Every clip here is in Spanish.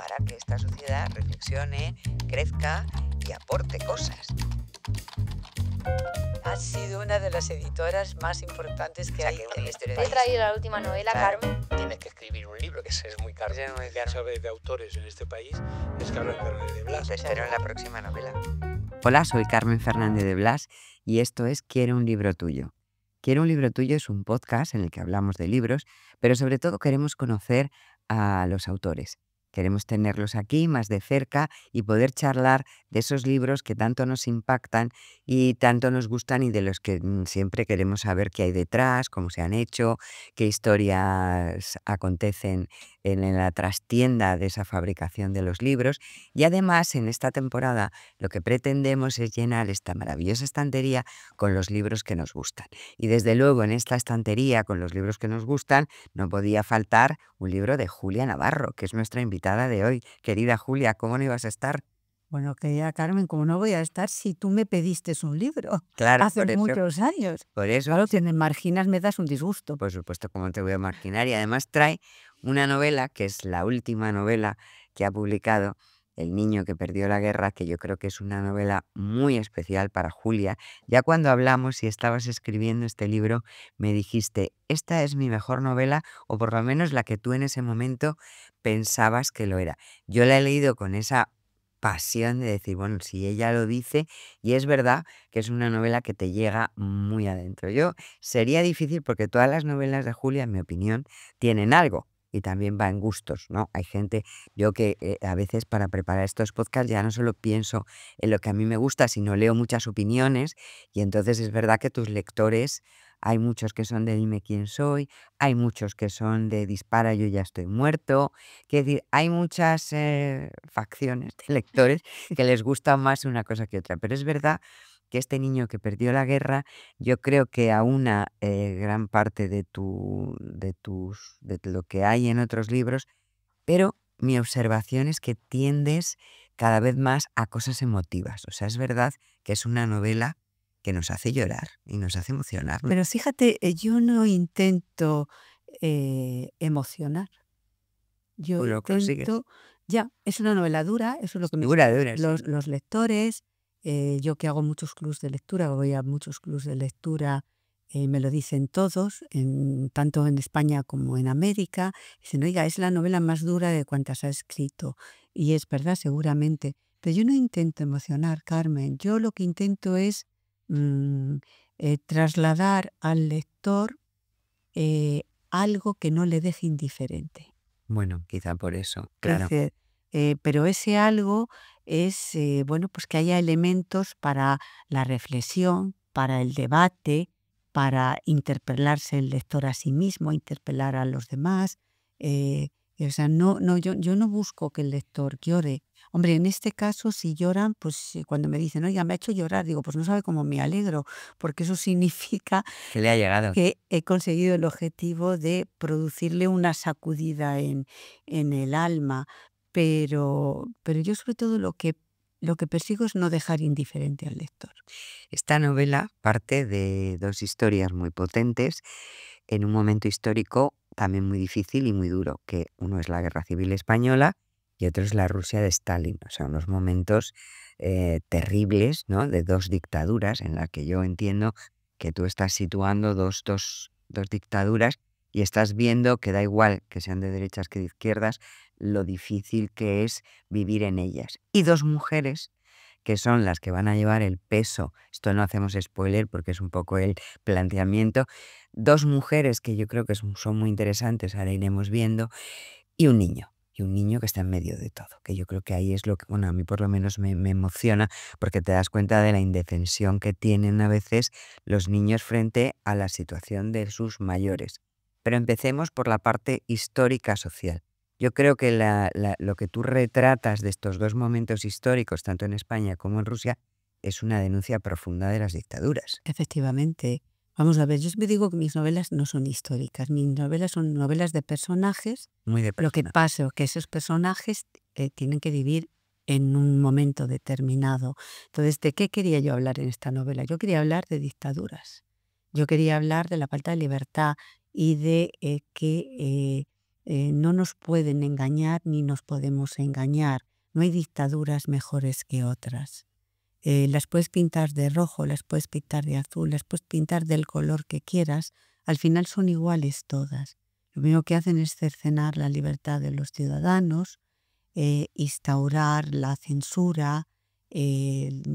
para que esta sociedad reflexione, crezca y aporte cosas. Ha sido una de las editoras más importantes que hay en la historia He traído la última novela, Claro. Carmen. Tienes que escribir un libro, que ese es muy caro. Ese es muy caro. Sabe de autores en este país es Carmen Fernández de Blas. Te espero en la próxima novela. Hola, soy Carmen Fernández de Blas y esto es Quiero un libro tuyo. Quiero un libro tuyo es un podcast en el que hablamos de libros, pero sobre todo queremos conocer a los autores. Queremos tenerlos aquí más de cerca y poder charlar de esos libros que tanto nos impactan y tanto nos gustan y de los que siempre queremos saber qué hay detrás, cómo se han hecho, qué historias acontecen en la trastienda de esa fabricación de los libros. Y además, en esta temporada, lo que pretendemos es llenar esta maravillosa estantería con los libros que nos gustan. Y desde luego, en esta estantería con los libros que nos gustan, no podía faltar un libro de Julia Navarro, que es nuestra invitada de hoy. Querida Julia, ¿cómo no ibas a estar? Bueno, querida Carmen, ¿cómo no voy a estar si tú me pediste un libro Claro, hace por eso. muchos años? Por eso, Claro, si me marginas me das un disgusto. por supuesto, cómo te voy a marginar. Y además trae una novela, que es la última novela que ha publicado, El niño que perdió la guerra, que yo creo que es una novela muy especial para Julia. Ya cuando hablamos y estabas escribiendo este libro, me dijiste, esta es mi mejor novela, o por lo menos la que tú en ese momento pensabas que lo era. Yo la he leído con esa pasión de decir, bueno, si ella lo dice, y es verdad que es una novela que te llega muy adentro. Sería difícil porque todas las novelas de Julia, en mi opinión, tienen algo. Y también va en gustos, ¿no? Hay gente, yo que a veces para preparar estos podcasts ya no solo pienso en lo que a mí me gusta, sino leo muchas opiniones y entonces es verdad que tus lectores, hay muchos que son de Dime quién soy, hay muchos que son de Dispara, yo ya estoy muerto. Quiero decir, hay muchas facciones de lectores que les gusta más una cosa que otra, pero es verdad que este niño que perdió la guerra, yo creo que aúna gran parte de lo que hay en otros libros, pero mi observación es que tiendes cada vez más a cosas emotivas. O sea, es verdad que es una novela que nos hace llorar y nos hace emocionar. Pero fíjate, yo no intento emocionar. Yo Lo consigues. intento, ya, es una novela dura, eso es lo que me Dura, dicen dura, sí. los lectores. Yo que hago muchos clubs de lectura, voy a muchos clubs de lectura, me lo dicen todos, tanto en España como en América. Dicen, oiga, es la novela más dura de cuantas ha escrito. Y es verdad, seguramente. Pero yo no intento emocionar, Carmen. Yo lo que intento es trasladar al lector algo que no le deje indiferente. Bueno, quizá por eso, Es claro. decir, pero ese algo es, bueno, pues que haya elementos para la reflexión, para el debate, para interpelarse el lector a sí mismo, interpelar a los demás. O sea, yo no busco que el lector llore. Hombre, en este caso, si lloran, pues cuando me dicen, oiga, me ha hecho llorar, digo, pues no sabe cómo me alegro, porque eso significa Que le ha llegado. que he conseguido el objetivo de producirle una sacudida en el alma, pero yo sobre todo lo que persigo es no dejar indiferente al lector. Esta novela parte de dos historias muy potentes en un momento histórico también muy difícil y muy duro, que uno es la Guerra Civil Española y otro es la Rusia de Stalin. O sea, unos momentos terribles, ¿no? De dos dictaduras en las que yo entiendo que tú estás situando dos dictaduras y estás viendo que da igual que sean de derechas que de izquierdas, lo difícil que es vivir en ellas. Y dos mujeres que son las que van a llevar el peso, esto no hacemos spoiler porque es un poco el planteamiento, dos mujeres que yo creo que son muy interesantes, ahora iremos viendo, y un niño que está en medio de todo, que yo creo que ahí es lo que, bueno, a mí por lo menos me emociona, porque te das cuenta de la indefensión que tienen a veces los niños frente a la situación de sus mayores. Pero empecemos por la parte histórica social. Yo creo que lo que tú retratas de estos dos momentos históricos, tanto en España como en Rusia, es una denuncia profunda de las dictaduras. Efectivamente. Vamos a ver, yo siempre digo que mis novelas no son históricas, mis novelas son novelas de personajes. Muy de Lo que persona. pasa es que esos personajes tienen que vivir en un momento determinado. Entonces, ¿de qué quería yo hablar en esta novela? Yo quería hablar de dictaduras. Yo quería hablar de la falta de libertad y de que no nos pueden engañar ni nos podemos engañar. No hay dictaduras mejores que otras. Las puedes pintar de rojo, las puedes pintar de azul, las puedes pintar del color que quieras. Al final son iguales todas. Lo único que hacen es cercenar la libertad de los ciudadanos, instaurar la censura,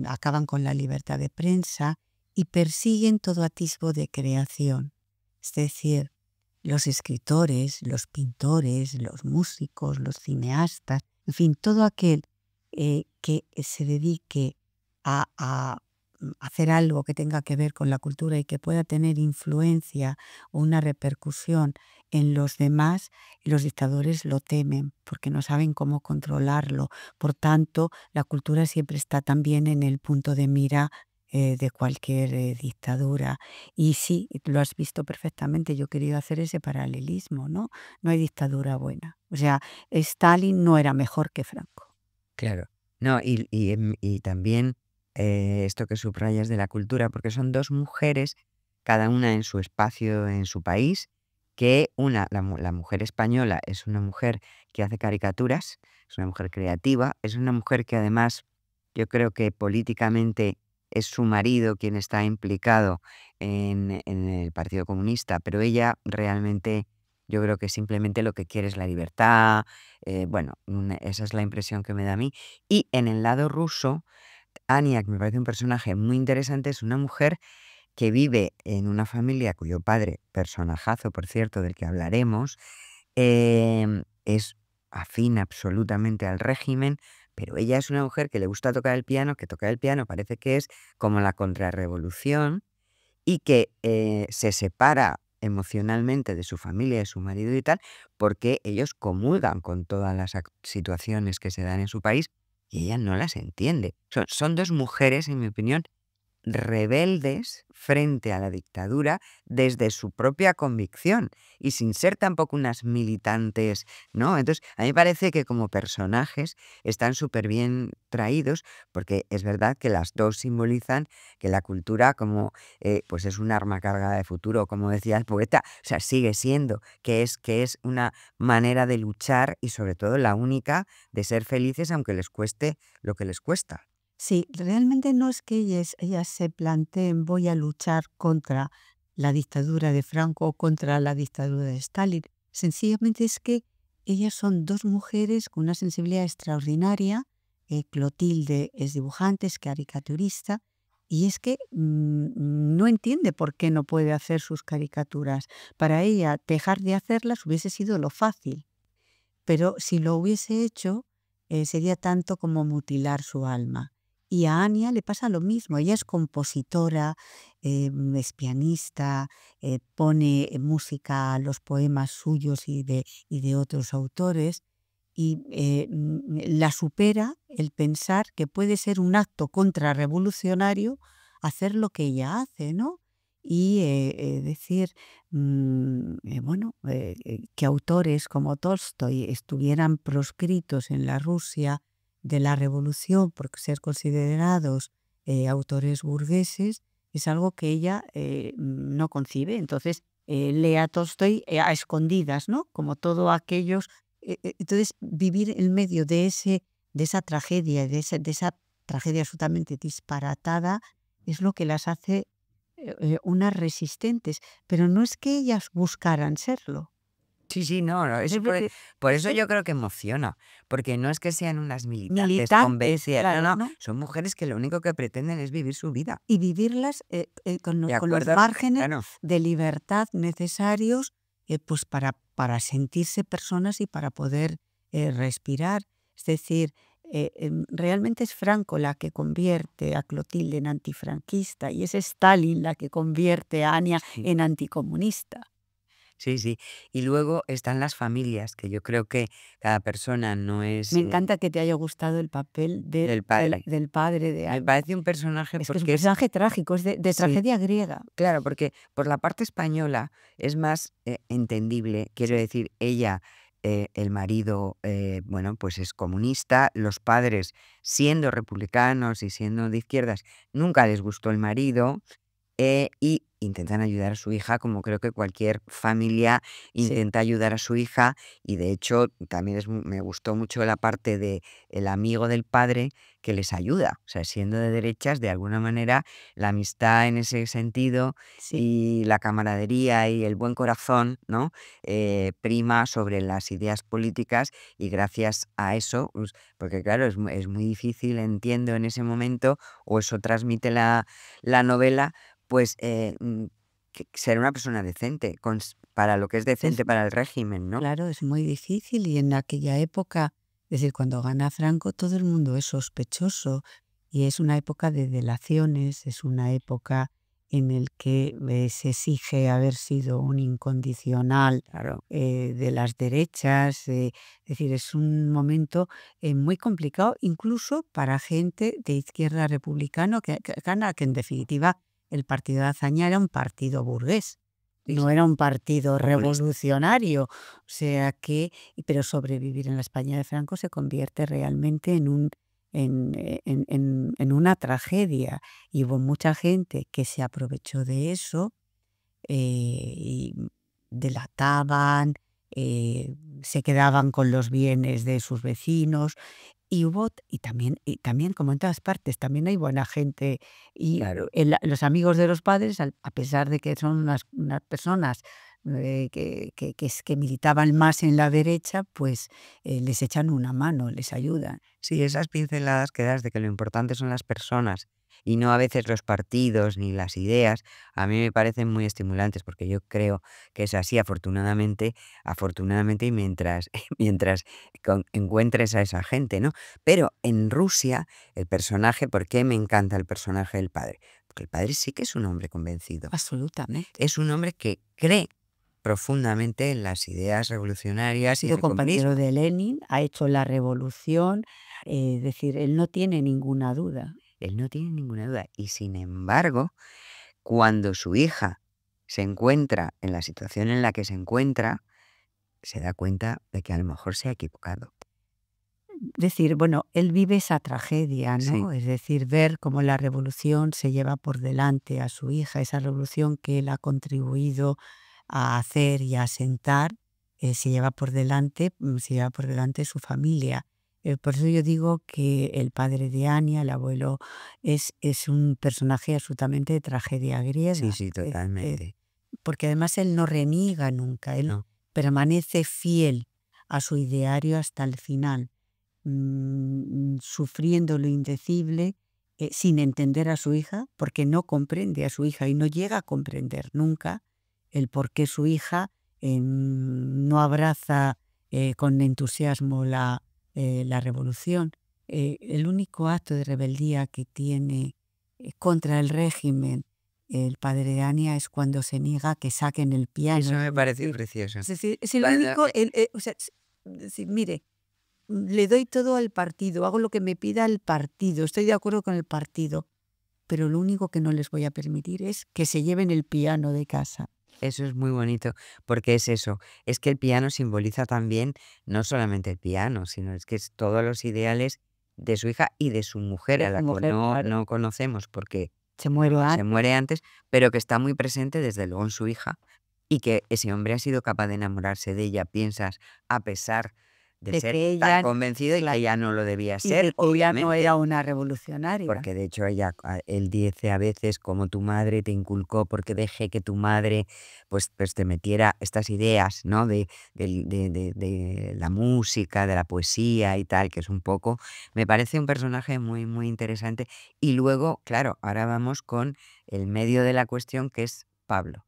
acaban con la libertad de prensa y persiguen todo atisbo de creación. Es decir, los escritores, los pintores, los músicos, los cineastas, en fin, todo aquel que se dedique a hacer algo que tenga que ver con la cultura y que pueda tener influencia o una repercusión en los demás, los dictadores lo temen porque no saben cómo controlarlo. Por tanto, la cultura siempre está también en el punto de mira de cualquier dictadura. Y sí, lo has visto perfectamente, yo he querido hacer ese paralelismo, ¿no? No hay dictadura buena. O sea, Stalin no era mejor que Franco. Claro. No, y también esto que subrayas de la cultura, porque son dos mujeres, cada una en su espacio, en su país, que la mujer española es una mujer que hace caricaturas, es una mujer creativa, es una mujer que además yo creo que políticamente es su marido quien está implicado en el Partido Comunista, pero ella realmente yo creo que simplemente lo que quiere es la libertad. Bueno, esa es la impresión que me da a mí. Y en el lado ruso, Anya, que me parece un personaje muy interesante, es una mujer que vive en una familia cuyo padre, personajazo, por cierto, del que hablaremos, es afín absolutamente al régimen, pero ella es una mujer que le gusta tocar el piano, que tocar el piano parece que es como la contrarrevolución y que se separa emocionalmente de su familia, de su marido y tal, porque ellos comulgan con todas las situaciones que se dan en su país y ella no las entiende. Son dos mujeres, en mi opinión, rebeldes frente a la dictadura desde su propia convicción y sin ser tampoco unas militantes, ¿no? Entonces, a mí me parece que como personajes están súper bien traídos porque es verdad que las dos simbolizan que la cultura como pues es un arma cargada de futuro, como decía el poeta, o sea, sigue siendo, que es una manera de luchar y sobre todo la única de ser felices aunque les cueste lo que les cuesta. Sí, realmente no es que ellas se planteen voy a luchar contra la dictadura de Franco o contra la dictadura de Stalin. Sencillamente es que ellas son dos mujeres con una sensibilidad extraordinaria. Clotilde es dibujante, es caricaturista, y es que no entiende por qué no puede hacer sus caricaturas. Para ella, dejar de hacerlas hubiese sido lo fácil, pero si lo hubiese hecho, sería tanto como mutilar su alma. Y a Anya le pasa lo mismo. Ella es compositora, es pianista, pone música a los poemas suyos y de otros autores. Y la supera el pensar que puede ser un acto contrarrevolucionario hacer lo que ella hace, ¿no? Y decir, bueno, que autores como Tolstoy estuvieran proscritos en la Rusia de la revolución por ser considerados autores burgueses, es algo que ella no concibe. Entonces, lee a Tolstoy a escondidas, ¿no? Como todos aquellos. Entonces, vivir en medio de esa tragedia, de esa tragedia absolutamente disparatada, es lo que las hace unas resistentes, pero no es que ellas buscaran serlo. Sí, no, por eso yo creo que emociona, porque no es que sean unas militantes Militantes, convencidas, claro, no, ¿no? son mujeres que lo único que pretenden es vivir su vida. Y vivirlas con De los acuerdo, márgenes claro. de libertad necesarios pues para sentirse personas y para poder respirar. Es decir, realmente es Franco la que convierte a Clotilde en antifranquista y es Stalin la que convierte a Anya Sí. en anticomunista. Sí. Y luego están las familias, que yo creo que cada persona no es Me encanta que te haya gustado el papel del padre. del padre de Me Anya. parece un personaje Es que es un porque personaje trágico, es de sí, tragedia griega. claro, porque por la parte española es más entendible, quiero decir, ella, el marido, bueno, pues es comunista, los padres, siendo republicanos y siendo de izquierdas, nunca les gustó el marido, y intentan ayudar a su hija, como creo que cualquier familia Sí, intenta ayudar a su hija, y de hecho también me gustó mucho la parte de el amigo del padre que les ayuda, o sea, siendo de derechas, de alguna manera, la amistad en ese sentido sí, y la camaradería y el buen corazón, ¿no? Prima sobre las ideas políticas, y gracias a eso, pues, porque claro, es muy difícil, entiendo, en ese momento, o eso transmite la novela, pues ser una persona decente, para lo que es es decente para el régimen, ¿no? claro, es muy difícil y en aquella época, es decir, cuando gana Franco todo el mundo es sospechoso y es una época de delaciones, es una época en el que se exige haber sido un incondicional Claro. de las derechas, es decir, es un momento muy complicado incluso para gente de izquierda republicano que gana, que en definitiva el partido de Azaña era un partido burgués. Sí, No sí, era un partido comunista. revolucionario, o sea que pero sobrevivir en la España de Franco se convierte realmente en un en una tragedia, y hubo mucha gente que se aprovechó de eso, y delataban, se quedaban con los bienes de sus vecinos. Y también, como en todas partes, también hay buena gente y Claro. los amigos de los padres, a pesar de que son unas personas que militaban más en la derecha, pues les echan una mano, les ayudan. Sí, esas pinceladas que das de que lo importante son las personas y no a veces los partidos ni las ideas, a mí me parecen muy estimulantes, porque yo creo que es así, afortunadamente, y mientras, mientras encuentres a esa gente, ¿no? Pero en Rusia, el personaje, ¿por qué me encanta el personaje del padre? Porque el padre sí que es un hombre convencido. Absolutamente. Es un hombre que cree profundamente en las ideas Ha revolucionarias y en sido el comunismo. compañero de Lenin, ha hecho la revolución, es decir, él no tiene ninguna duda. Él no tiene ninguna duda. Y sin embargo, cuando su hija se encuentra en la situación en la que se encuentra, se da cuenta de que a lo mejor se ha equivocado. Decir, bueno, él vive esa tragedia, Sí, ¿no? Es decir, ver cómo la revolución se lleva por delante a su hija, esa revolución que él ha contribuido a hacer y a asentar, se lleva por delante su familia. Por eso yo digo que el padre de Anya, el abuelo, es un personaje absolutamente de tragedia sí, griega. sí, totalmente. Porque además él no reniega nunca, él No, permanece fiel a su ideario hasta el final, sufriendo lo indecible, sin entender a su hija, porque no comprende a su hija y no llega a comprender nunca el por qué su hija no abraza con entusiasmo la revolución. El único acto de rebeldía que tiene contra el régimen el padre de Ania es cuando se niega a que saquen el piano. eso me pareció precioso. Es decir, es el Cuando, único, o sea, decir, mire, le doy todo al partido, hago lo que me pida el partido, estoy de acuerdo con el partido, pero lo único que no les voy a permitir es que se lleven el piano de casa. eso es muy bonito, porque es eso, es que el piano simboliza también no solamente el piano, sino es que es todos los ideales de su hija y de su mujer, De a la su que mujer, claro. no conocemos porque Se muere se antes. muere antes, pero que está muy presente desde luego en su hija, y que ese hombre ha sido capaz de enamorarse de ella, piensas, a pesar de De ser que tan ella, convencido y que claro, ella no lo debía y de ser, que ella no obviamente. era una revolucionaria. Porque de hecho él dice a veces como tu madre te inculcó, porque dejé que tu madre pues te metiera estas ideas, ¿no? De la música, de la poesía y tal, que es un poco, me parece un personaje muy, muy interesante. Y luego, claro, ahora vamos con el medio de la cuestión, que es Pablo.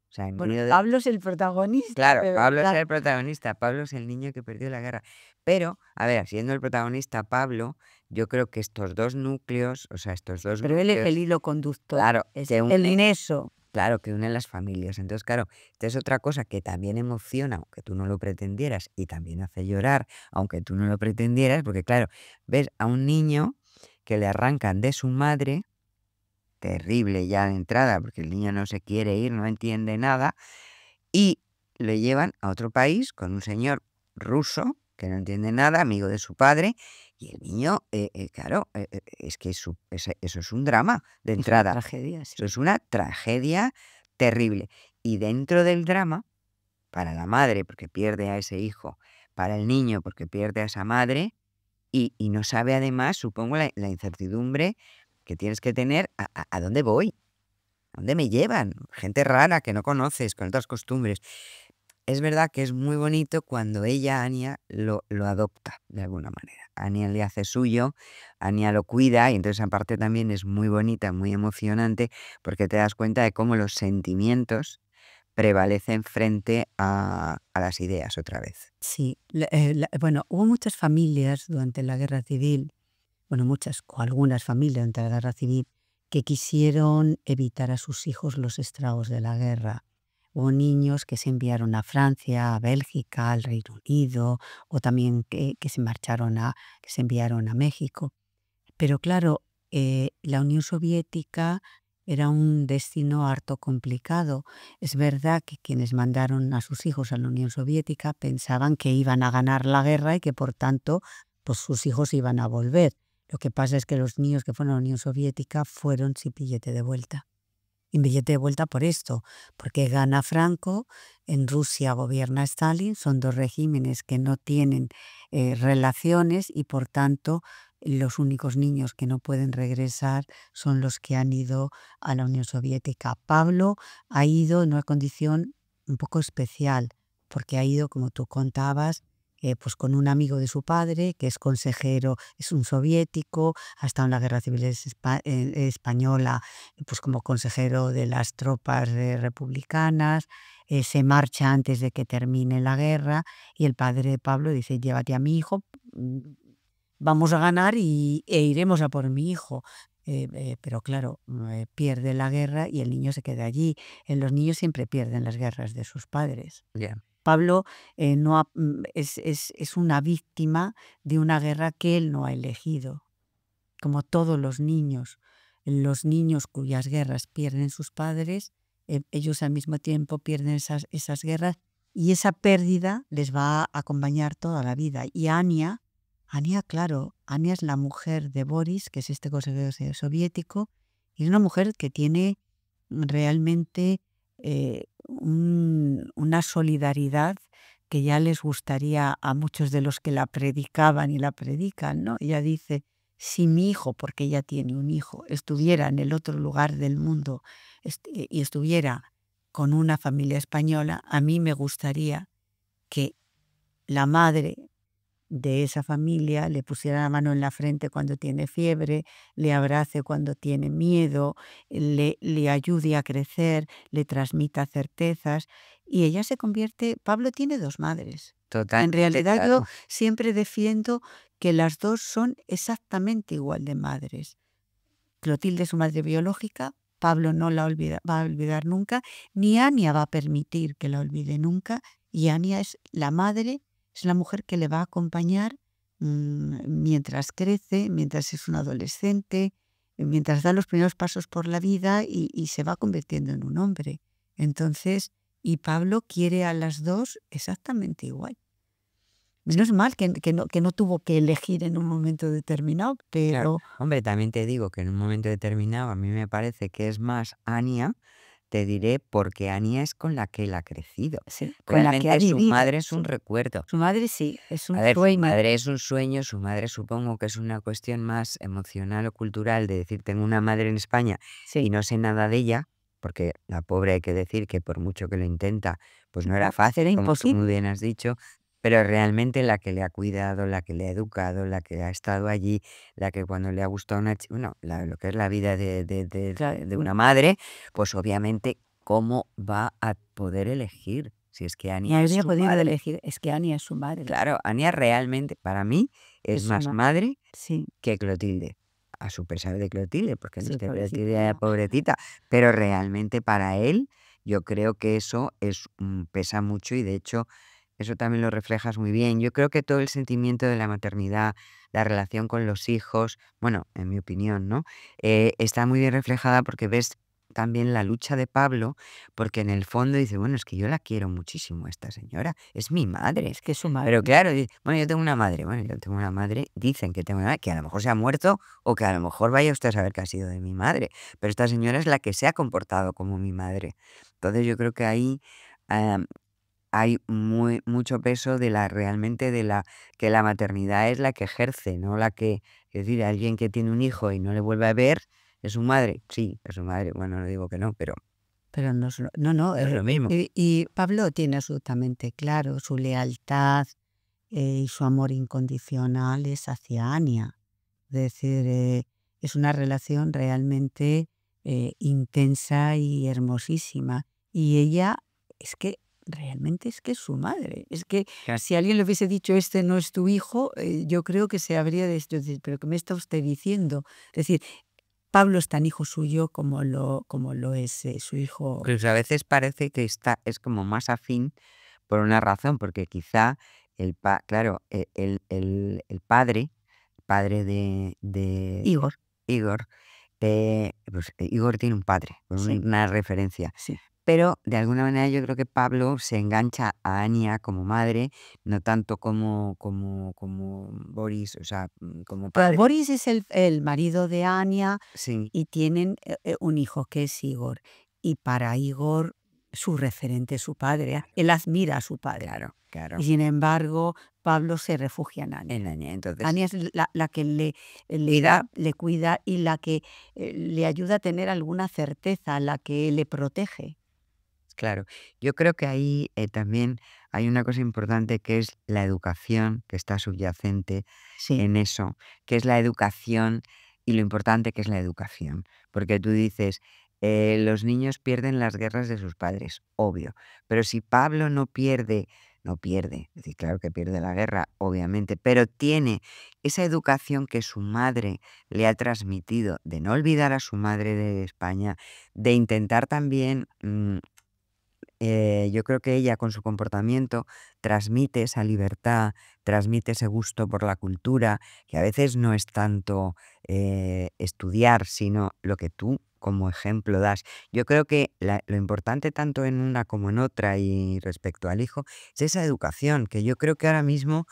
O sea, en Bueno, medio de, Pablo es el protagonista, claro, de Pablo es verdad. el protagonista, Pablo es el niño que perdió la guerra. Pero, a ver, siendo el protagonista Pablo, yo creo que estos dos núcleos, o sea, estos dos Pero él es el núcleos, hilo conductor, claro, es que el unen, neso. claro, que unen las familias. Entonces, claro, esta es otra cosa que también emociona, aunque tú no lo pretendieras, y también hace llorar, aunque tú no lo pretendieras, porque claro, ves a un niño que le arrancan de su madre, terrible ya de entrada, porque el niño no se quiere ir, no entiende nada, y lo llevan a otro país con un señor ruso que no entiende nada, amigo de su padre, y el niño, claro, es que eso es un drama de Es una entrada. tragedia, Eso sí. es una tragedia terrible. Y dentro del drama, para la madre, porque pierde a ese hijo, para el niño, porque pierde a esa madre, y no sabe además, supongo, la incertidumbre que tienes que tener, ¿a dónde voy? ¿A dónde me llevan? Gente rara que no conoces, con otras costumbres. Es verdad que es muy bonito cuando ella, Anya, lo adopta de alguna manera. Anya le hace suyo, Anya lo cuida y entonces aparte también es muy bonita, muy emocionante porque te das cuenta de cómo los sentimientos prevalecen frente a las ideas otra vez. Sí, bueno, hubo muchas familias durante la Guerra Civil, bueno, muchas o algunas familias durante la Guerra Civil, que quisieron evitar a sus hijos los estragos de la guerra. Hubo niños que se enviaron a Francia, a Bélgica, al Reino Unido, o también que se marcharon que se enviaron a México. Pero claro, la Unión Soviética era un destino harto complicado. Es verdad que quienes mandaron a sus hijos a la Unión Soviética pensaban que iban a ganar la guerra y que por tanto pues sus hijos iban a volver. Lo que pasa es que los niños que fueron a la Unión Soviética fueron sin billete de vuelta. Y billete de vuelta por esto, porque gana Franco, en Rusia gobierna Stalin, son dos regímenes que no tienen relaciones y por tanto los únicos niños que no pueden regresar son los que han ido a la Unión Soviética. Pablo ha ido en una condición un poco especial, porque ha ido, como tú contabas, pues con un amigo de su padre, que es consejero, es un soviético, ha estado en la Guerra Civil Española, pues como consejero de las tropas republicanas, se marcha antes de que termine la guerra y el padre de Pablo dice, llévate a mi hijo, vamos a ganar e iremos a por mi hijo. Pero claro, pierde la guerra y el niño se queda allí. Los niños siempre pierden las guerras de sus padres. Ya. Pablo es una víctima de una guerra que él no ha elegido, como todos los niños. Los niños cuyas guerras pierden sus padres, ellos al mismo tiempo pierden esas guerras y esa pérdida les va a acompañar toda la vida. Y Anya, claro, Anya es la mujer de Boris, que es este consejero soviético, y es una mujer que tiene realmente una solidaridad que ya les gustaría a muchos de los que la predicaban y la predican, ¿no? Ella dice, si mi hijo, porque ella tiene un hijo, estuviera en el otro lugar del mundo y estuviera con una familia española, a mí me gustaría que la madre de esa familia le pusiera la mano en la frente cuando tiene fiebre, le abrace cuando tiene miedo, le ayude a crecer, le transmita certezas y ella se convierte, Pablo tiene dos madres. En Totalmente, realidad yo claro. siempre defiendo que las dos son exactamente igual de madres. Clotilde es su madre biológica, Pablo no la va a olvidar nunca, ni Anya va a permitir que la olvide nunca y Anya es la madre, es la mujer que le va a acompañar mientras crece, mientras es un adolescente, mientras da los primeros pasos por la vida y se va convirtiendo en un hombre. Entonces, y Pablo quiere a las dos exactamente igual. Menos mal que no tuvo que elegir en un momento determinado, Claro. pero Hombre, también te digo que en un momento determinado a mí me parece que es más Anya, te diré, porque Anya es con la que él ha crecido. sí, con la que ha Realmente su vivido. madre es un Sí. recuerdo. Su madre sí, es un A ver, su sueño. madre es un sueño, su madre supongo que es una cuestión más emocional o cultural de decir, tengo una madre en España y Sí, no sé nada de ella, porque la pobre hay que decir que por mucho que lo intenta, pues no era era fácil, como tú muy imposible. bien has dicho, pero realmente la que le ha cuidado, la que le ha educado, la que ha estado allí, la que cuando le ha gustado una chica, bueno, lo que es la vida Claro, de una madre, pues obviamente, ¿cómo va a poder elegir? Si es que ni Anya es habría su podido madre. elegir, es que Anya es su madre. Claro, Anya realmente, para mí, es Es más una, madre sí, que Clotilde. A su pesar de Clotilde, porque no es sí, que pobrecita. Clotilde era pobrecita, pero realmente para él, yo creo que eso pesa mucho y de hecho, eso también lo reflejas muy bien. Yo creo que todo el sentimiento de la maternidad, la relación con los hijos, bueno, en mi opinión, ¿no? Está muy bien reflejada porque ves también la lucha de Pablo, porque en el fondo dice, bueno, es que yo la quiero muchísimo a esta señora, es mi madre. Es que es su madre. Pero claro, bueno, yo tengo una madre, dicen que tengo una madre, que a lo mejor se ha muerto o que a lo mejor vaya usted a saber que ha sido de mi madre, pero esta señora es la que se ha comportado como mi madre. Entonces yo creo que ahí hay mucho peso de realmente que la maternidad es la que ejerce, no la que, es decir, alguien que tiene un hijo y no le vuelve a ver, ¿es su madre? Sí, es su madre. Bueno, no digo que no, pero no, no, es lo mismo. y Pablo tiene absolutamente claro su lealtad y su amor incondicional es hacia Ania. Es decir, es una relación realmente intensa y hermosísima. Y ella realmente es que es su madre. Es que Claro. si alguien le hubiese dicho, este no es tu hijo, yo creo que se habría dicho, pero ¿qué me está usted diciendo? Es decir, Pablo es tan hijo suyo como lo es su hijo. Pues a veces parece que es como más afín por una razón, porque quizá claro, el padre de Igor. Igor, pues Igor tiene un padre, por Sí. una referencia. Sí. Pero de alguna manera yo creo que Pablo se engancha a Ania como madre, no tanto como Boris, o sea, como padre. Boris es el marido de Ania Sí, y tienen un hijo que es Igor. Y para Igor, su referente es su padre. Él admira a su padre. claro. Y sin embargo, Pablo se refugia en Ania. En Ania, entonces, Ania es la que le cuida y la que le ayuda a tener alguna certeza, la que le protege. claro. Yo creo que ahí también hay una cosa importante que es la educación, que está subyacente Sí. en eso, que es la educación y lo importante que es la educación. Porque tú dices, los niños pierden las guerras de sus padres, obvio. Pero si Pablo no pierde, es decir, claro que pierde la guerra, obviamente, pero tiene esa educación que su madre le ha transmitido, de no olvidar a su madre de España, de intentar también yo creo que ella con su comportamiento transmite esa libertad, transmite ese gusto por la cultura, que a veces no es tanto estudiar, sino lo que tú como ejemplo das. Yo creo que lo importante tanto en una como en otra y respecto al hijo es esa educación, que yo creo que ahora mismo,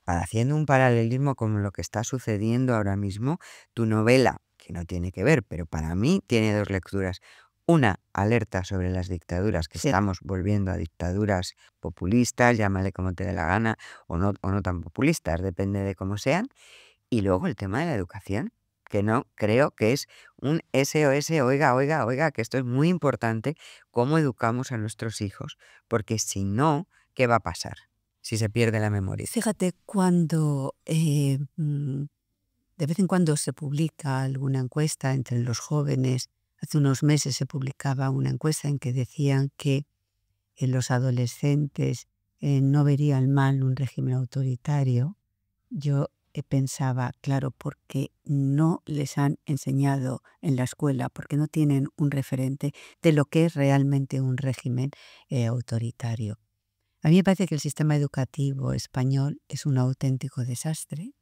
haciendo un paralelismo con lo que está sucediendo ahora mismo, tu novela, que no tiene que ver, pero para mí tiene dos lecturas. Una, alerta sobre las dictaduras, que Sí. estamos volviendo a dictaduras populistas, llámale como te dé la gana, o no tan populistas, depende de cómo sean. Y luego el tema de la educación, que no creo que es un SOS, oiga, que esto es muy importante, cómo educamos a nuestros hijos, porque si no, ¿qué va a pasar si se pierde la memoria? Fíjate, cuando de vez en cuando se publica alguna encuesta entre los jóvenes, hace unos meses se publicaba una encuesta en que decían que los adolescentes no verían mal un régimen autoritario. Yo pensaba, claro, porque no les han enseñado en la escuela, porque no tienen un referente de lo que es realmente un régimen autoritario. A mí me parece que el sistema educativo español es un auténtico desastre.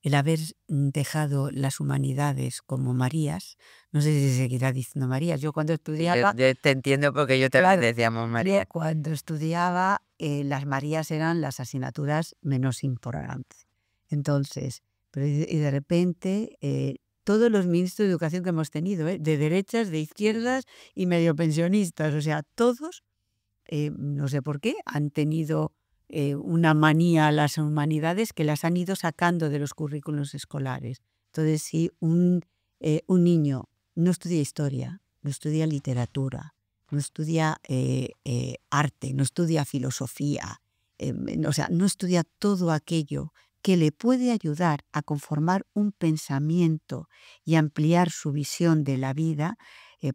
El haber dejado las humanidades como Marías, no sé si se seguirá diciendo Marías, yo cuando estudiaba, Yo te entiendo porque yo Claro, decíamos María. cuando estudiaba las Marías eran las asignaturas menos importantes. Entonces, y de repente todos los ministros de educación que hemos tenido, de derechas, de izquierdas y medio pensionistas, o sea, todos, no sé por qué, han tenido una manía a las humanidades que las han ido sacando de los currículos escolares. Entonces, si un niño no estudia historia, no estudia literatura, no estudia arte, no estudia filosofía, o sea, no estudia todo aquello que le puede ayudar a conformar un pensamiento y ampliar su visión de la vida,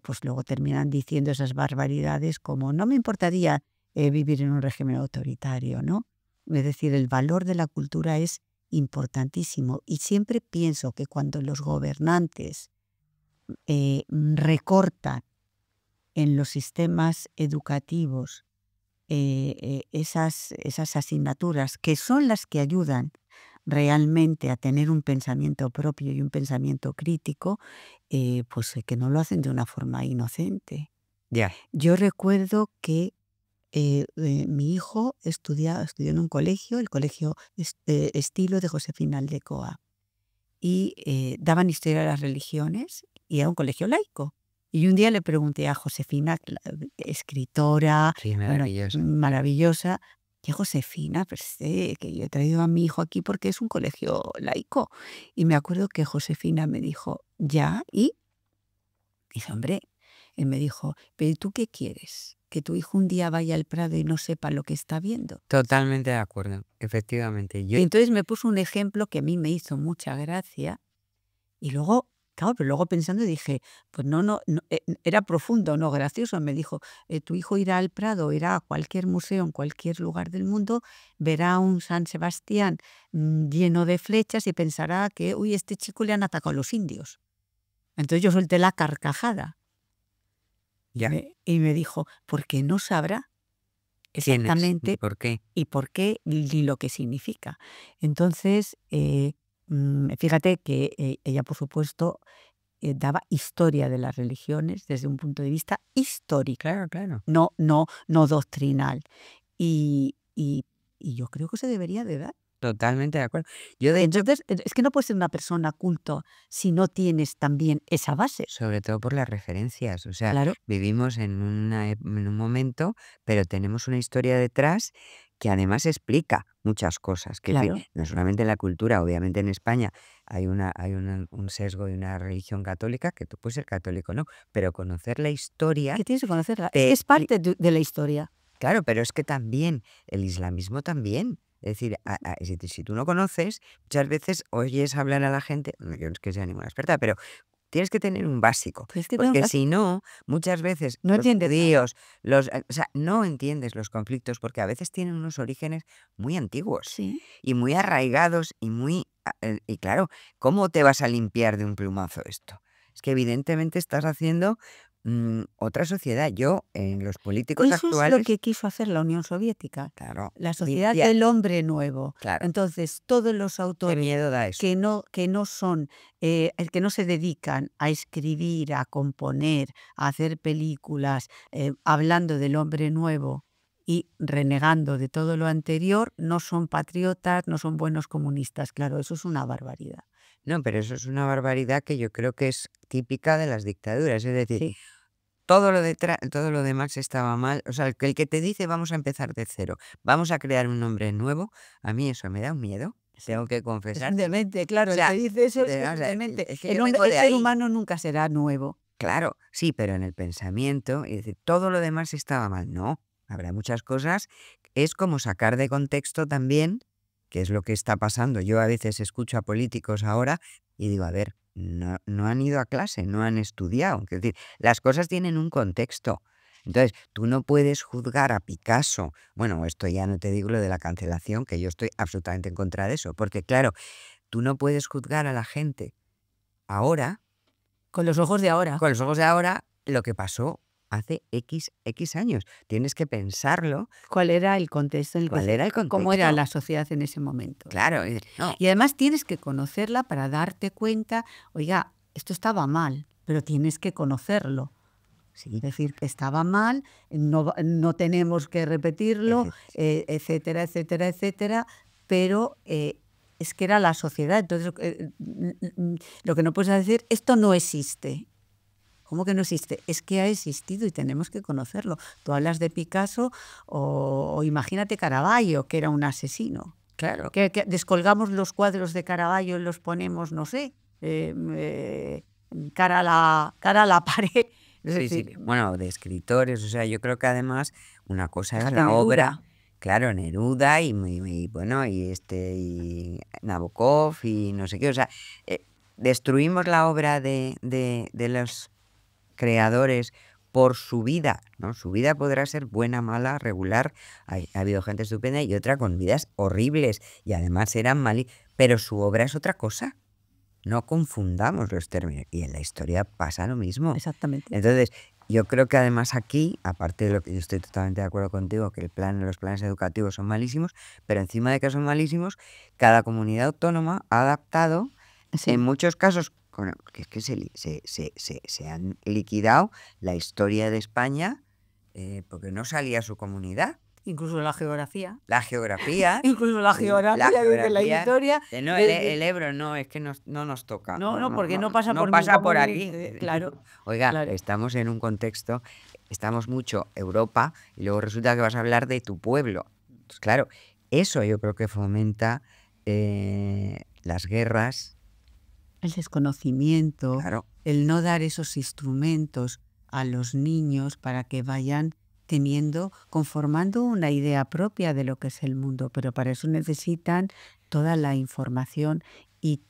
pues luego terminan diciendo esas barbaridades como no me importaría vivir en un régimen autoritario, ¿no? Es decir, el valor de la cultura es importantísimo y siempre pienso que cuando los gobernantes recortan en los sistemas educativos esas asignaturas que son las que ayudan realmente a tener un pensamiento propio y un pensamiento crítico, pues que no lo hacen de una forma inocente. Ya. Yo recuerdo que mi hijo estudió en un colegio, el colegio Estilo de Josefina Aldecoa, y daban historia de las religiones y era un colegio laico. Y un día le pregunté a Josefina, escritora, Sí, bueno, maravilloso. maravillosa, que Josefina, pues, que yo he traído a mi hijo aquí porque es un colegio laico. Y me acuerdo que Josefina me dijo, ya, y dice, hombre, él me dijo, pero ¿y tú qué quieres? Que tu hijo un día vaya al Prado y no sepa lo que está viendo. Totalmente de acuerdo, efectivamente. Y entonces me puso un ejemplo que a mí me hizo mucha gracia y luego, claro, pero luego pensando dije, pues no, era profundo, no gracioso. Me dijo, tu hijo irá al Prado, irá a cualquier museo en cualquier lugar del mundo, verá un San Sebastián lleno de flechas y pensará que, uy, este chico le han atacado los indios. Entonces yo solté la carcajada. Ya. Y me dijo, porque no sabrá ¿Quién es? exactamente ¿Por qué? y por qué ni lo que significa. Entonces, fíjate que ella, por supuesto, daba historia de las religiones desde un punto de vista histórico, Claro, claro. no doctrinal. Y yo creo que se debería de dar. Totalmente de acuerdo. Yo, de hecho, Entonces, es que no puedes ser una persona culta si no tienes también esa base. sobre todo por las referencias, o sea, Claro, vivimos en en un momento, pero tenemos una historia detrás que además explica muchas cosas, que claro. no solamente en la cultura, obviamente en España un sesgo de una religión católica, que tú puedes ser católico, ¿no? Pero conocer la historia Que tienes que conocerla. Es te que es parte de la historia. claro, pero es que también el islamismo también. Es decir, si tú no conoces, muchas veces oyes hablar a la gente, no, yo no es que sea ninguna experta, pero tienes que tener un básico, Tienes que tener un porque básico. si no, muchas veces No los entiendes nada. judíos, o sea, no entiendes los conflictos porque a veces tienen unos orígenes muy antiguos Sí. y muy arraigados y claro, ¿cómo te vas a limpiar de un plumazo esto? Es que evidentemente estás haciendo otra sociedad. Yo, en los políticos Eso es lo actuales, que quiso hacer la Unión Soviética, claro, la sociedad limpiar, del hombre nuevo. claro, Entonces, todos los qué autores miedo da eso. que no son, que no se dedican a escribir, a componer, a hacer películas, hablando del hombre nuevo y renegando de todo lo anterior, no son patriotas, no son buenos comunistas. Claro, eso es una barbaridad. No, pero eso es una barbaridad que yo creo que es típica de las dictaduras. Es decir, Sí, todo lo demás estaba mal. O sea, el que te dice vamos a empezar de cero, vamos a crear un nombre nuevo, a mí eso me da un miedo, sí. tengo que Es confesar. un demente, O claro, el que sea, dice eso es que es o un sea, demente. es que yo vengo El de ser ahí. humano nunca será nuevo. Claro, sí, pero en el pensamiento, y decir, todo lo demás estaba mal. No, habrá muchas cosas. Es como sacar de contexto también, que es lo que está pasando. Yo a veces escucho a políticos ahora y digo, a ver, no han ido a clase, no han estudiado. Es decir, las cosas tienen un contexto. Entonces, tú no puedes juzgar a Picasso. Bueno, esto ya no te digo lo de la cancelación, que yo estoy absolutamente en contra de eso, porque claro, tú no puedes juzgar a la gente ahora Con los ojos de ahora. con los ojos de ahora lo que pasó hace X años. Tienes que pensarlo, ¿Cuál era el contexto en el que cuál era el cómo era contexto. la sociedad en ese momento? Claro, no, Y además tienes que conocerla para darte cuenta, oiga, esto estaba mal, pero tienes que conocerlo. sí, Es decir, que estaba mal, no tenemos que repetirlo, etcétera, etcétera, etcétera, pero es que era la sociedad. Entonces, lo que no puedes decir, esto no existe. ¿Cómo que no existe? Es que ha existido y tenemos que conocerlo. Tú hablas de Picasso o imagínate Caravaggio, que era un asesino. claro. Que descolgamos los cuadros de Caravaggio y los ponemos, no sé, cara a la pared. Es Sí, sí. decir, Bueno, de escritores, o sea, yo creo que además una cosa es fíjate, la obra, Neruda. claro, Neruda bueno, y Nabokov y no sé qué, o sea, destruimos la obra de los creadores por su vida, ¿no? Su vida podrá ser buena, mala, regular. Ha habido gente estupenda y otra con vidas horribles y además eran mal, pero su obra es otra cosa. No confundamos los términos. Y en la historia pasa lo mismo. Exactamente. Entonces, Yo creo que además aquí, aparte de lo que yo estoy totalmente de acuerdo contigo, que los planes educativos son malísimos, pero encima de que son malísimos, cada comunidad autónoma ha adaptado, en muchos casos, que es que se han liquidado la historia de España porque no salía su comunidad. Incluso la geografía. La geografía. Incluso la geografía desde la historia. No, el Ebro no, es que no nos toca. No, porque no pasa por pasa por aquí. Claro. Oiga, claro. Estamos en un contexto, estamos mucho Europa y luego resulta que vas a hablar de tu pueblo. Entonces, claro, eso yo creo que fomenta las guerras. El desconocimiento, Claro. el no dar esos instrumentos a los niños para que vayan conformando una idea propia de lo que es el mundo, pero para eso necesitan toda la información y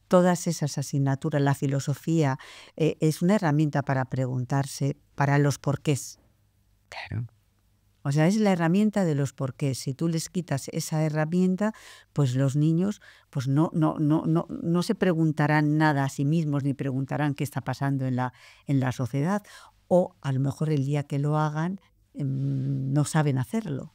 todas esas asignaturas. La filosofía es una herramienta para preguntarse, para los porqués. Claro. O sea, es la herramienta de los porqués. Si tú les quitas esa herramienta, pues los niños pues no se preguntarán nada a sí mismos, ni preguntarán qué está pasando en la sociedad. O a lo mejor el día que lo hagan, no saben hacerlo.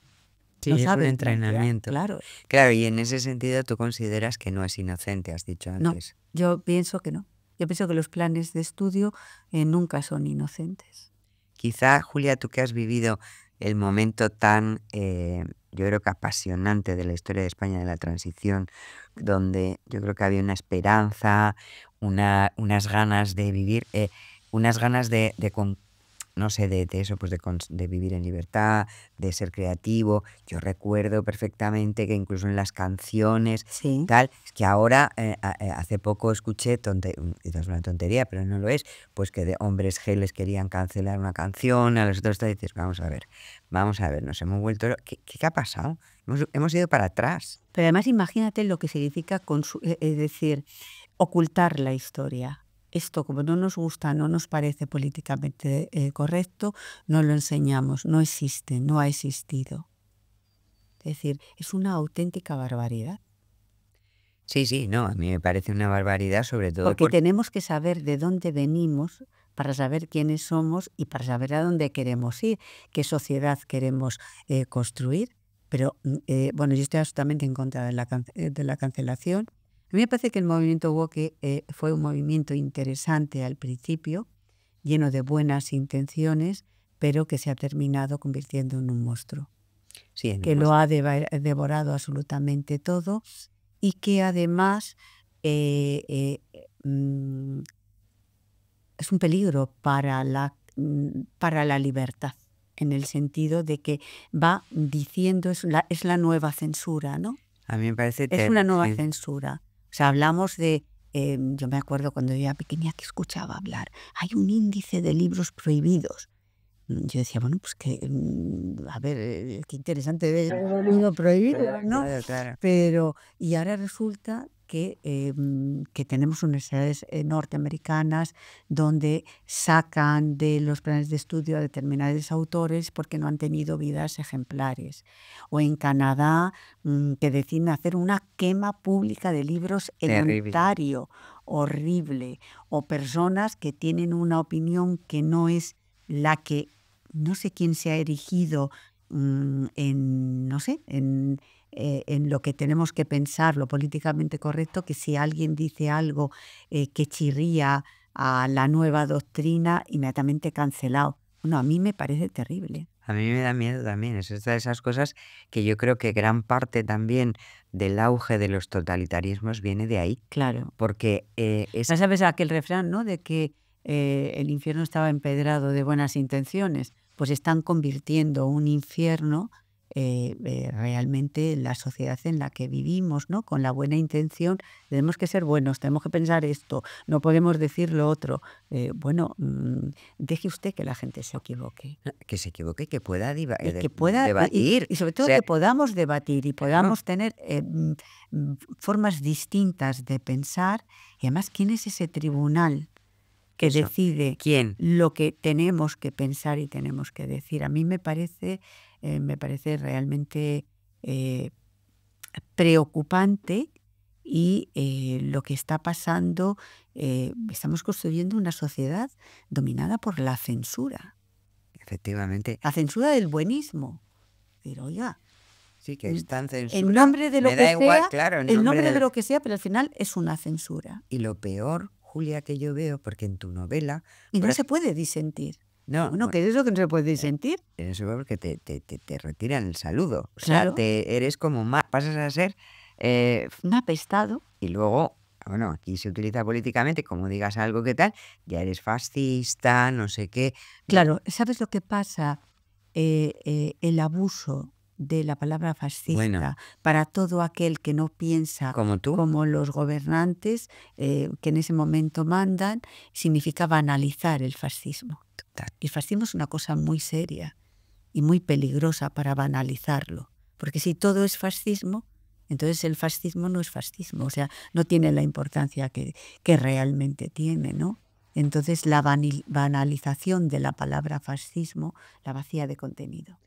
Sí, no es saben un entrenamiento. Claro. Claro, y en ese sentido tú consideras que no es inocente, has dicho antes. No, yo pienso que no. Yo pienso que los planes de estudio nunca son inocentes. Quizá, Julia, tú que has vivido el momento tan, yo creo que apasionante de la historia de España, de la transición, donde yo creo que había una esperanza, unas ganas de vivir, unas ganas de eso, pues de vivir en libertad, de ser creativo. Yo recuerdo perfectamente que incluso en las canciones, Sí. tal, es que ahora, hace poco escuché, es una tontería, pero no lo es, pues que de Hombres G les querían cancelar una canción, a los otros te dices, vamos a ver, nos hemos vuelto, ¿qué ha pasado? Hemos ido para atrás. Pero además imagínate lo que significa, es decir, ocultar la historia. Esto, como no nos gusta, no nos parece políticamente correcto, no lo enseñamos, no existe, no ha existido. Es decir, es una auténtica barbaridad. Sí, no, a mí me parece una barbaridad, sobre todo porque tenemos que saber de dónde venimos para saber quiénes somos y para saber a dónde queremos ir, qué sociedad queremos construir. Pero, bueno, yo estoy absolutamente en contra de la cancelación. A mí me parece que el movimiento woke fue un movimiento interesante al principio, lleno de buenas intenciones, pero que se ha terminado convirtiendo en un monstruo. Sí, en un que lo ha devorado absolutamente todo y que además es un peligro para la libertad, en el sentido de que va diciendo, es la nueva censura, ¿no? A mí me parece Es una nueva censura. O sea, hablamos de, yo me acuerdo cuando yo era pequeña que escuchaba hablar, hay un índice de libros prohibidos. Yo decía, bueno, pues que, a ver, qué interesante es un libro prohibido, ¿no? Claro. Pero, y ahora resulta que tenemos universidades norteamericanas donde sacan de los planes de estudio a determinados autores porque no han tenido vidas ejemplares. O en Canadá, que deciden hacer una quema pública de libros en Ontario, horrible. O personas que tienen una opinión que no es la que no sé quién se ha erigido en lo que tenemos que pensar, lo políticamente correcto, que si alguien dice algo que chirría a la nueva doctrina, inmediatamente cancelado. Bueno, a mí me parece terrible. A mí me da miedo también. Es de esas cosas que yo creo que gran parte también del auge de los totalitarismos viene de ahí. Claro. Porque ya sabes aquel refrán, ¿no? De que el infierno estaba empedrado de buenas intenciones. Pues están convirtiendo un infierno realmente en la sociedad en la que vivimos, ¿no? Con la buena intención, tenemos que ser buenos, tenemos que pensar esto, no podemos decir lo otro. Deje usted que la gente se equivoque. Que se equivoque, que pueda debatir. Y sobre todo que podamos debatir y podamos tener formas distintas de pensar. Y además, ¿quién es ese tribunal que decide lo que tenemos que pensar y tenemos que decir? A mí me parece realmente preocupante y lo que está pasando, estamos construyendo una sociedad dominada por la censura. Efectivamente. La censura del buenismo. Pero oiga, Sí, que es tan en censura. nombre de lo Me que da igual, sea, claro, en en nombre nombre de del- lo que sea, pero al final es una censura. Y lo peor, Julia, que yo veo, porque en tu novela... Y por no se ej- puede disentir. No, Bueno, ¿qué es eso que no se puede disentir? eso es porque te retiran el saludo. O sea, Claro. eres como más, pasas a ser... Un apestado. y luego, bueno, aquí se utiliza políticamente, como digas algo que tal, ya eres fascista, no sé qué. Claro, ¿sabes lo que pasa? El abuso de la palabra fascista Bueno. para todo aquel que no piensa Como tú. como los gobernantes que en ese momento mandan, significa banalizar el fascismo. Total. Y el fascismo es una cosa muy seria y muy peligrosa para banalizarlo. Porque si todo es fascismo, entonces el fascismo no es fascismo, o sea, no tiene la importancia que realmente tiene, ¿no? Entonces la banalización de la palabra fascismo la vacía de contenido.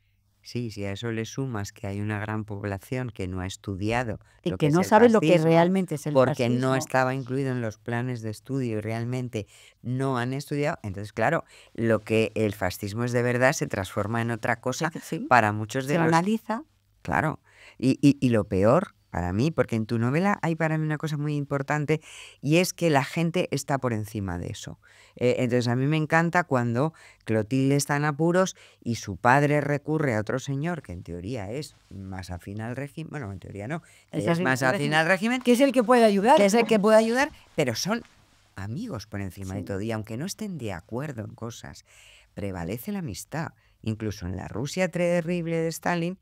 Sí, si a eso le sumas que hay una gran población que no ha estudiado Y lo que es no el sabe lo que fascismo, realmente es el porque no fascismo. estaba incluido en los planes de estudio y realmente no han estudiado, entonces claro, lo que el fascismo es de verdad se transforma en otra cosa Sí, para muchos de se los... banaliza. Claro, y lo peor para mí, porque en tu novela hay para mí una cosa muy importante y es que la gente está por encima de eso. Entonces a mí me encanta cuando Clotilde está en apuros y su padre recurre a otro señor que en teoría es más afín al régimen, bueno, en teoría no, que es más afín al régimen, Que es el que puede ayudar. que es el que puede ayudar, pero son amigos por encima de Sí. todo y aunque no estén de acuerdo en cosas, prevalece la amistad. Incluso en la Rusia terrible de Stalin,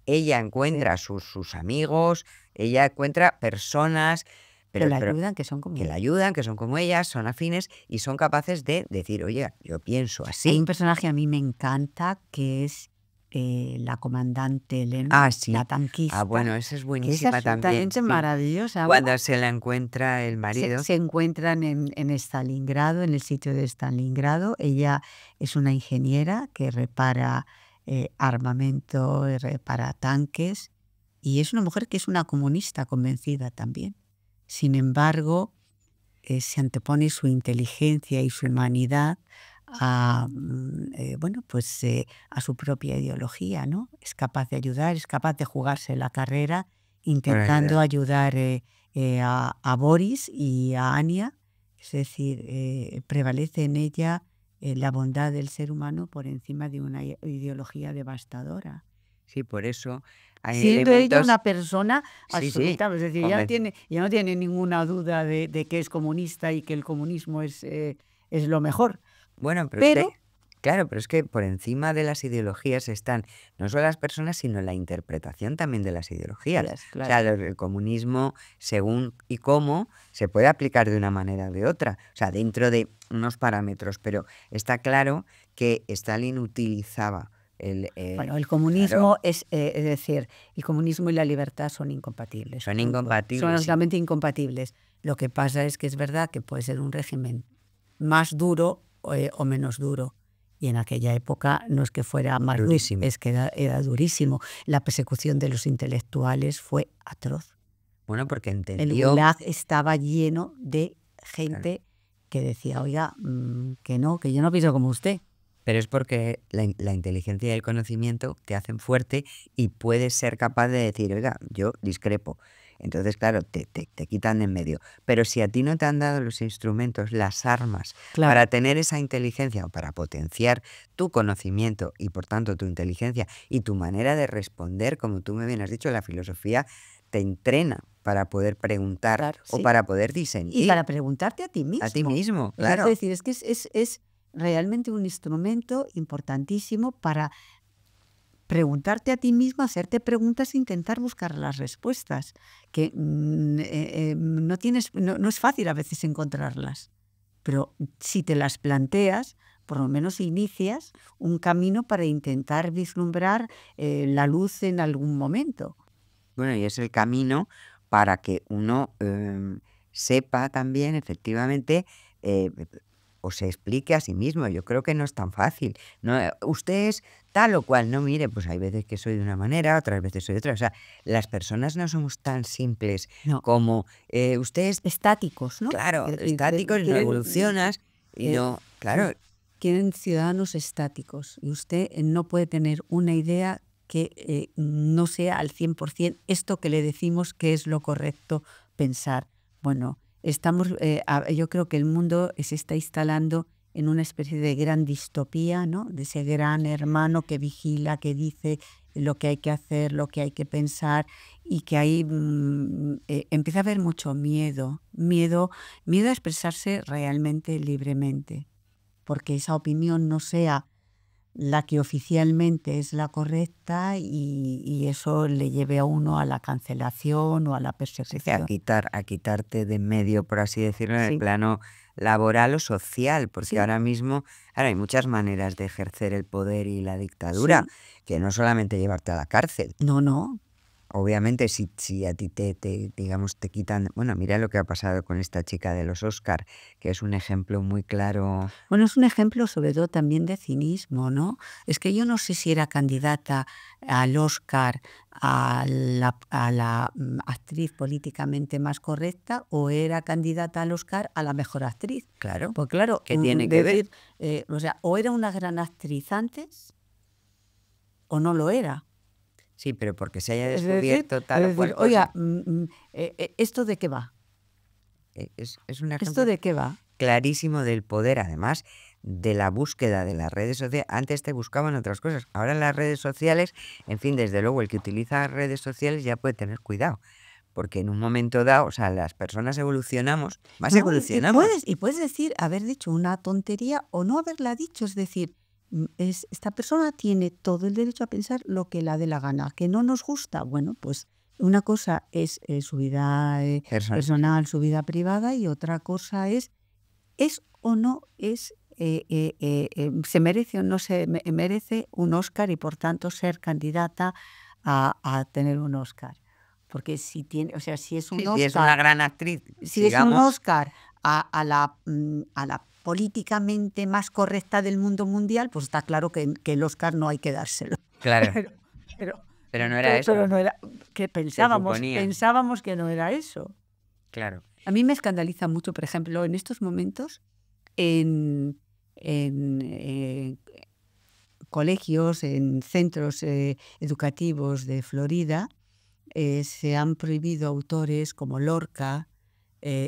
ella encuentra sus amigos, ella encuentra personas Que la pero ayudan, que son como que la ella. ayudan, que son como ellas, son afines y son capaces de decir, oye, yo pienso Hay así. un personaje a mí me encanta que es la comandante Elena, Ah, sí. la tanquista. Ah, bueno, esa es que es buenísima también. absolutamente Sí. maravillosa. Cuando se la encuentra el marido. Se encuentran en Stalingrado, en el sitio de Stalingrado. Ella es una ingeniera que repara armamento, repara tanques, y es una mujer que es una comunista convencida también. Sin embargo, se antepone su inteligencia y su humanidad a, a su propia ideología, ¿no? Es capaz de ayudar, es capaz de jugarse la carrera intentando ayudar a Boris y a Anya. Es decir, prevalece en ella la bondad del ser humano por encima de una ideología devastadora. Sí, por eso hay Siendo ella elementos... una persona Sí, absoluta, es decir, ya no tiene ninguna duda de que es comunista y que el comunismo es lo mejor. Bueno, pero Pero- es que, claro, pero es que por encima de las ideologías están no solo las personas, sino la interpretación también de las ideologías. Claro. O sea, el comunismo, según y cómo, se puede aplicar de una manera o de otra. O sea, dentro de unos parámetros, pero está claro que Stalin utilizaba Bueno, el comunismo es decir, el comunismo y la libertad son incompatibles. Son incompatibles, Son sí. absolutamente incompatibles. Lo que pasa es que es verdad que puede ser un régimen más duro o menos duro. Y en aquella época no es que fuera más Durísimo. duro, es que era durísimo. La persecución de los intelectuales fue atroz. Bueno, porque El entendió... Gulag estaba lleno de gente que decía, oiga, que no, que yo no pienso como usted. Pero es porque la inteligencia y el conocimiento te hacen fuerte y puedes ser capaz de decir, oiga, yo discrepo. Entonces, claro, te quitan de en medio. Pero si a ti no te han dado los instrumentos, las armas, Claro. para tener esa inteligencia o para potenciar tu conocimiento y, por tanto, tu inteligencia y tu manera de responder, como tú me bien has dicho, la filosofía te entrena para poder preguntar Claro, o sí. para poder disentir. Y para preguntarte a ti mismo. A ti mismo, O sea, claro. es decir, es que es realmente un instrumento importantísimo para preguntarte a ti mismo, hacerte preguntas e intentar buscar las respuestas, que no es fácil a veces encontrarlas, pero si te las planteas, por lo menos inicias un camino para intentar vislumbrar la luz en algún momento. Bueno, y es el camino para que uno sepa también, efectivamente, o se explique a sí mismo. Yo creo que no es tan fácil. No, usted es tal o cual. No, mire, pues hay veces que soy de una manera, otras veces soy de otra. O sea, las personas no somos tan simples No, como usted es, estáticos, ¿no? claro, Es decir, estático, no quieren, evolucionas y eh, no, claro, quieren ciudadanos estáticos y usted no puede tener una idea que no sea al 100% esto que le decimos que es lo correcto pensar. Bueno, yo creo que el mundo se está instalando en una especie de gran distopía, ¿no? De ese gran hermano que vigila, que dice lo que hay que hacer, lo que hay que pensar, y que ahí empieza a haber mucho miedo a expresarse realmente libremente, porque esa opinión no sea la que oficialmente es la correcta y eso le lleve a uno a la cancelación o a la a persecución. quitarte de en medio, por así decirlo, en el Sí, plano laboral o social, porque sí, ahora mismo, ahora hay muchas maneras de ejercer el poder y la dictadura, sí. que no solamente llevarte a la cárcel. No. Obviamente, si a ti digamos, te quitan, bueno, mira lo que ha pasado con esta chica de los Oscar, que es un ejemplo muy claro. Bueno, es un ejemplo sobre todo también de cinismo, ¿no? Es que yo no sé si era candidata al Oscar a la actriz políticamente más correcta o era candidata al Oscar a la mejor actriz. Claro, Pues claro, ¿qué tiene que ver? decir, o sea, o era una gran actriz antes o no lo era. Sí, pero porque se haya Es decir, descubierto tal o cual oiga, cosa, ¿esto de qué va? es un ¿Esto ejemplo de qué va? clarísimo del poder, además de la búsqueda de las redes sociales. Antes te buscaban otras cosas, ahora en las redes sociales, en fin, desde luego el que utiliza redes sociales ya puede tener cuidado, porque en un momento dado, o sea, las personas evolucionamos, más No, y evolucionamos. puedes decir haber dicho una tontería o no haberla dicho. Es decir, esta persona tiene todo el derecho a pensar lo que la dé la gana. ¿Que no nos gusta? Bueno, pues una cosa es su vida Personas. personal, su vida privada, y otra cosa es o no es, se merece o no se merece un Oscar y por tanto ser candidata a tener un Oscar. Porque si tiene, o sea, si es un Sí, si es una Oscar, gran actriz, si es un sigamos, Oscar a la políticamente más correcta del mundo mundial, pues está claro que el Oscar no hay que dárselo. claro, Pero, pero, pero no era eso, pero no era, que se suponía, pensábamos que no era eso. claro. A mí me escandaliza mucho, por ejemplo, en estos momentos, en colegios, en centros educativos de Florida, se han prohibido autores como Lorca,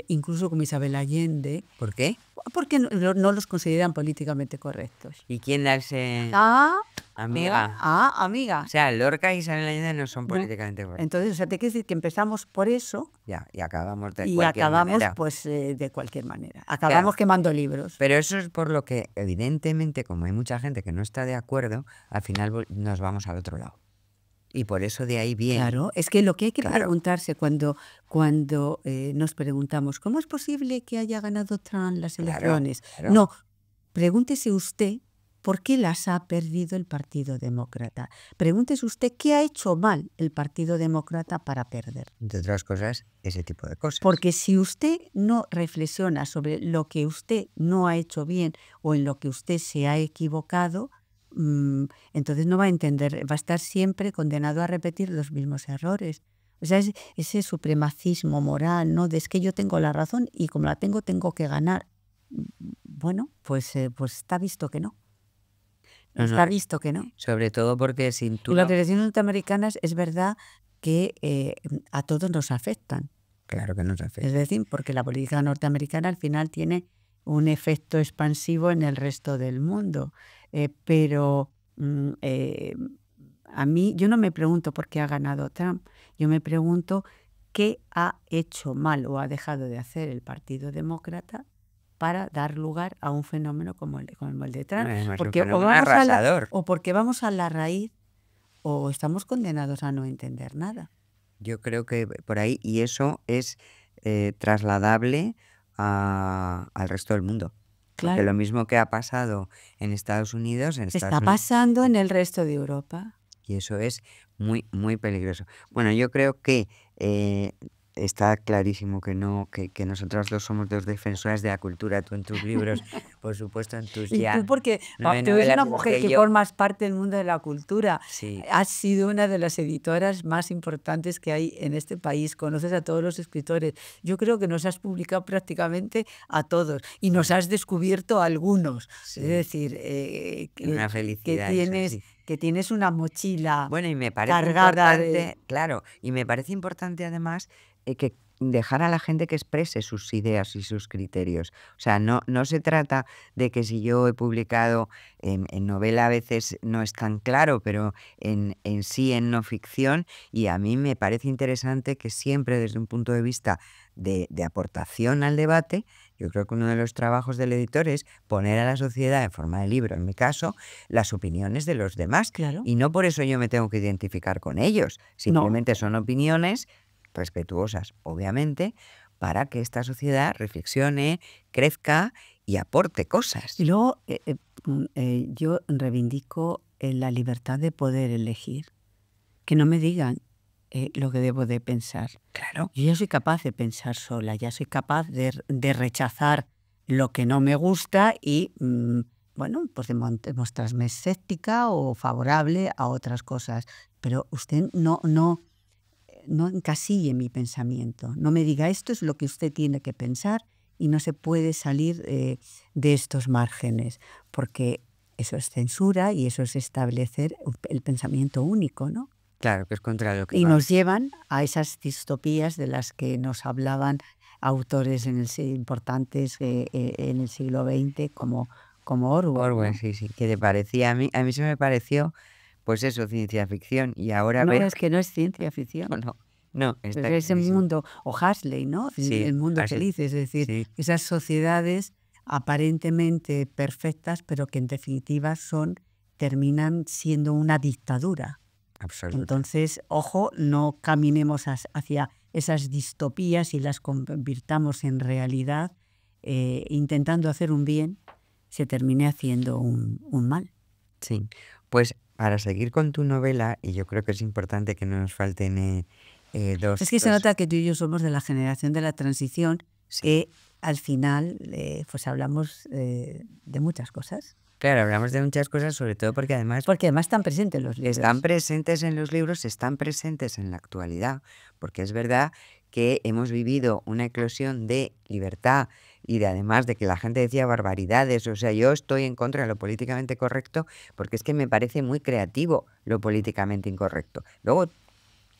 incluso como Isabel Allende, ¿Por qué? porque no los consideran políticamente correctos. ¿Y quién da ese Ah, amiga? amiga. O sea, Lorca y Isabel Allende no son No. políticamente correctos. Entonces, o sea, te quiero decir que empezamos por eso Ya, y acabamos de y cualquier acabamos manera. pues de cualquier manera. Claro, Acabamos quemando libros. pero eso es por lo que, evidentemente, como hay mucha gente que no está de acuerdo, al final nos vamos al otro lado. Y por eso de ahí viene, Claro, es que lo que hay que claro, preguntarse cuando nos preguntamos, ¿cómo es posible que haya ganado Trump las claro, elecciones? claro. No, pregúntese usted por qué las ha perdido el Partido Demócrata. Pregúntese usted qué ha hecho mal el Partido Demócrata para perder. Entre otras cosas, ese tipo de cosas. Porque si usted no reflexiona sobre lo que usted no ha hecho bien o en lo que usted se ha equivocado, entonces no va a entender, va a estar siempre condenado a repetir los mismos errores. O sea, ese supremacismo moral, ¿no? De es que yo tengo la razón y como la tengo que ganar. Bueno, pues está visto que no. No, Está visto que no. sobre todo porque sin Y tú las no, elecciones norteamericanas es verdad que a todos nos afectan. claro que nos afecta. Es decir, porque la política norteamericana al final tiene un efecto expansivo en el resto del mundo. Pero a mí, yo no me pregunto por qué ha ganado Trump, yo me pregunto qué ha hecho mal o ha dejado de hacer el Partido Demócrata para dar lugar a un fenómeno como el de Trump. Es un Porque fenómeno arrasador. porque vamos a la raíz o estamos condenados a no entender nada. Yo creo que por ahí, y eso es trasladable al resto del mundo. Porque Claro. lo mismo que ha pasado en Estados Unidos, Está pasando en el resto de Europa. y eso es muy, muy peligroso. Bueno, yo creo que está clarísimo que no, que nosotras dos somos dos defensoras de la cultura. Tú en tus libros, por supuesto, en tus Y ya tú, porque tú eres novelas, una pero mujer que yo, formas parte del mundo de la cultura, sí, has sido una de las editoras más importantes que hay en este país, conoces a todos los escritores. Yo creo que nos has publicado prácticamente a todos y nos has descubierto a algunos. Es sí, decir, una felicidad eso, sí. que tienes una mochila Bueno, y me parece cargada de... importante, claro, y me parece importante además que dejar a la gente que exprese sus ideas y sus criterios. O sea, no se trata de que si yo he publicado en novela a veces no es tan claro, pero en sí en no ficción, y a mí me parece interesante que siempre desde un punto de vista de aportación al debate, yo creo que uno de los trabajos del editor es poner a la sociedad en forma de libro, en mi caso, las opiniones de los demás. Claro. Y no por eso yo me tengo que identificar con ellos. No. Simplemente son opiniones respetuosas, obviamente, para que esta sociedad reflexione, crezca y aporte cosas. Y luego yo reivindico la libertad de poder elegir. Que no me digan lo que debo de pensar. Claro. Yo ya soy capaz de pensar sola, ya soy capaz de rechazar lo que no me gusta y, bueno, pues de mostrarme escéptica o favorable a otras cosas. Pero usted no encasille mi pensamiento, no me diga esto es lo que usted tiene que pensar y no se puede salir de estos márgenes, porque eso es censura y eso es establecer el pensamiento único, ¿no? Claro, que es contra lo que Y va. nos llevan a esas distopías de las que nos hablaban autores importantes en el siglo XX como Orwell, Orwell, ¿no? sí, que te parecía a mí se me pareció, pues eso, ciencia ficción, y ahora No, veo es que no es ciencia ficción. no, Es está ese clarísimo. mundo, o Huxley, ¿no? Sí, El mundo Huxley, feliz, es decir, sí, esas sociedades aparentemente perfectas, pero que en definitiva terminan siendo una dictadura. absoluto. Entonces, ojo, no caminemos hacia esas distopías y las convirtamos en realidad, intentando hacer un bien, se termine haciendo un mal. Sí, pues para seguir con tu novela, y yo creo que es importante que no nos falten Es que se dos, nota que tú y yo somos de la generación de la transición, sí. que al final pues hablamos de muchas cosas. Claro, hablamos de muchas cosas, sobre todo porque además Porque además están presentes los libros. están presentes en los libros, están presentes en la actualidad, porque es verdad que hemos vivido una eclosión de libertad y de además de que la gente decía barbaridades. O sea, yo estoy en contra de lo políticamente correcto porque es que me parece muy creativo lo políticamente incorrecto. Luego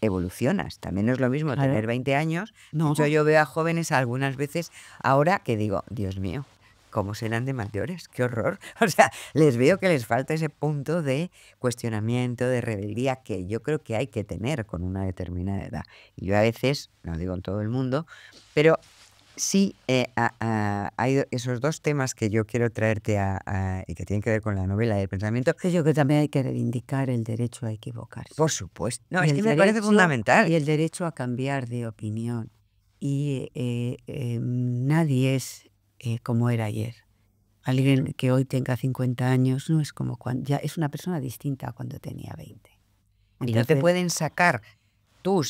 evolucionas, también no es lo mismo Claro. tener 20 años. De No. hecho, yo veo a jóvenes algunas veces ahora que digo, Dios mío, ¿cómo serán de mayores? ¡Qué horror! O sea, les veo que les falta ese punto de cuestionamiento, de rebeldía que yo creo que hay que tener con una determinada edad. Y yo a veces, no digo en todo el mundo, pero sí hay esos dos temas que yo quiero traerte y que tienen que ver con la novela del pensamiento. Yo creo que también hay que reivindicar el derecho a equivocarse. Por supuesto. No, Y es el que me parece derecho- fundamental. Y el derecho a cambiar de opinión. Y nadie es como era ayer. Alguien que hoy tenga 50 años no es como cuando... Ya es una persona distinta a cuando tenía 20. Y no te Entonces, pueden sacar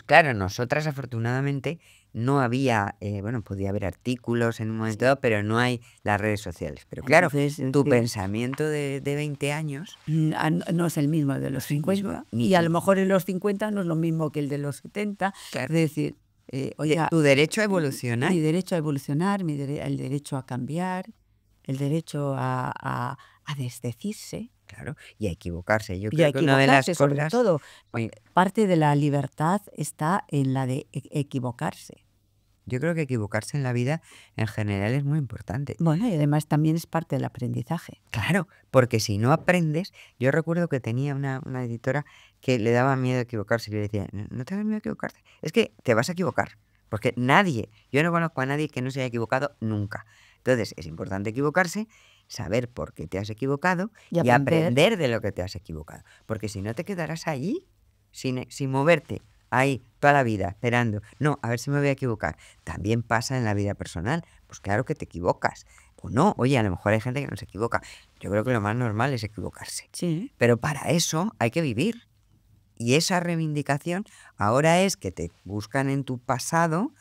claro, nosotras afortunadamente no había, bueno, podía haber artículos en un momento dado, pero no hay las redes sociales. Pero claro, entonces, tu sí, pensamiento de 20 años, no es el mismo de los 50. Ni- Y a lo mejor en los 50 no es lo mismo que el de los 70. claro, Es decir, oiga, tu derecho a evolucionar, mi derecho a evolucionar, el derecho a cambiar, el derecho a desdecirse claro, y a equivocarse. Yo y a creo que una de las equivocarse, sobre cosas, todo. oye, Parte de la libertad está en la de equivocarse. yo creo que equivocarse en la vida en general es muy importante. Bueno, y además también es parte del aprendizaje. Claro, porque si no aprendes, yo recuerdo que tenía una editora que le daba miedo equivocarse y le decía, no te da miedo equivocarte, es que te vas a equivocar, porque yo no conozco a nadie que no se haya equivocado nunca. Entonces, es importante equivocarse, saber por qué te has equivocado Y y aprender de lo que te has equivocado, porque si no te quedarás allí sin moverte, ahí toda la vida esperando, no, a ver si me voy a equivocar. También pasa en la vida personal, pues claro que te equivocas. O no, oye, a lo mejor hay gente que no se equivoca. Yo creo que lo más normal es equivocarse. Sí. Pero para eso hay que vivir. Y esa reivindicación ahora es que te buscan en tu pasado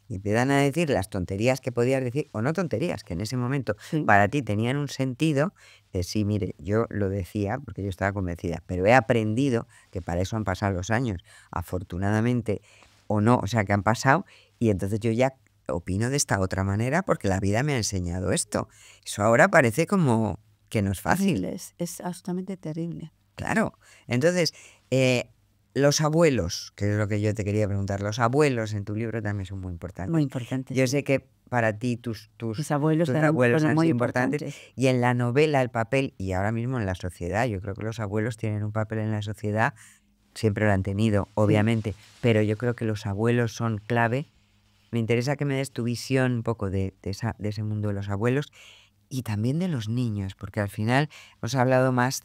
y empiezan a decir las tonterías que podías decir, o no tonterías, que en ese momento Sí. para ti tenían un sentido, de sí, mire, yo lo decía porque yo estaba convencida, pero he aprendido que para eso han pasado los años, afortunadamente, o no, o sea, que han pasado, y entonces yo ya opino de esta otra manera porque la vida me ha enseñado esto. Eso ahora parece como que no es fácil. Terrible, es absolutamente terrible. Claro. Entonces, los abuelos, que es lo que yo te quería preguntar, los abuelos en tu libro también son muy importantes. Muy importante. Yo sí. sé que para ti Mis abuelos tus eran abuelos fueron han muy sido importantes, importantes. y en la novela el papel, y ahora mismo en la sociedad, yo creo que los abuelos tienen un papel en la sociedad, siempre lo han tenido, obviamente, pero yo creo que los abuelos son clave. Me interesa que me des tu visión un poco de ese mundo de los abuelos y también de los niños, porque al final hemos hablado más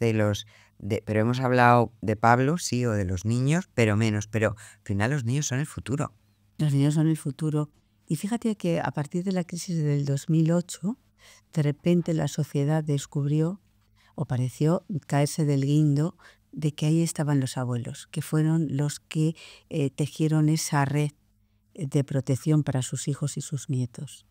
pero hemos hablado de Pablo, sí, o de los niños, pero menos, pero al final los niños son el futuro. Los niños son el futuro. Y fíjate que a partir de la crisis del 2008, de repente la sociedad descubrió o pareció caerse del guindo de que ahí estaban los abuelos, que fueron los que tejieron esa red de protección para sus hijos y sus nietos.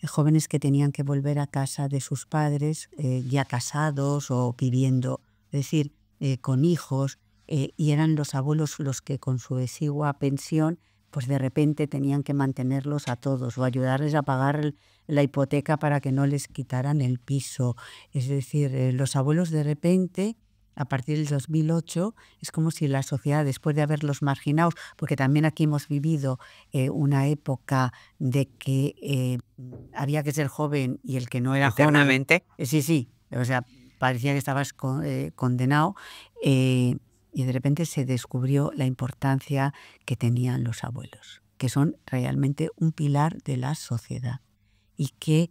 Jóvenes que tenían que volver a casa de sus padres, ya casados o viviendo, es decir, con hijos, y eran los abuelos los que con su exigua pensión, pues de repente tenían que mantenerlos a todos o ayudarles a pagar la hipoteca para que no les quitaran el piso. Es decir, los abuelos de repente, a partir del 2008, es como si la sociedad, después de haberlos marginados, porque también aquí hemos vivido una época de que había que ser joven y el que no era joven... Eternamente. Sí, o sea, parecía que estabas condenado, y de repente se descubrió la importancia que tenían los abuelos, que son realmente un pilar de la sociedad y que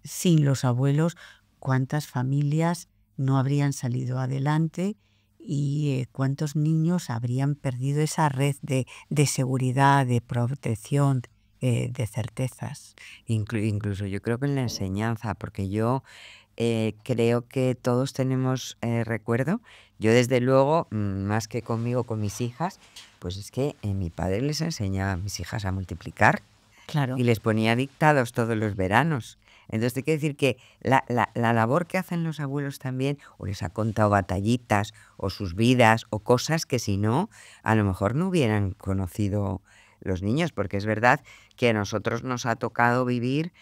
sin los abuelos, cuántas familias no habrían salido adelante y cuántos niños habrían perdido esa red de seguridad, de protección, de certezas. Incluso yo creo que en la enseñanza, porque yo creo que todos tenemos recuerdo. Yo desde luego, más que conmigo, con mis hijas, pues es que mi padre les enseñaba a mis hijas a multiplicar Claro. y les ponía dictados todos los veranos. Entonces, te quiero decir que la labor que hacen los abuelos también, o les ha contado batallitas, o sus vidas, o cosas que si no, a lo mejor no hubieran conocido los niños, porque es verdad que a nosotros nos ha tocado vivir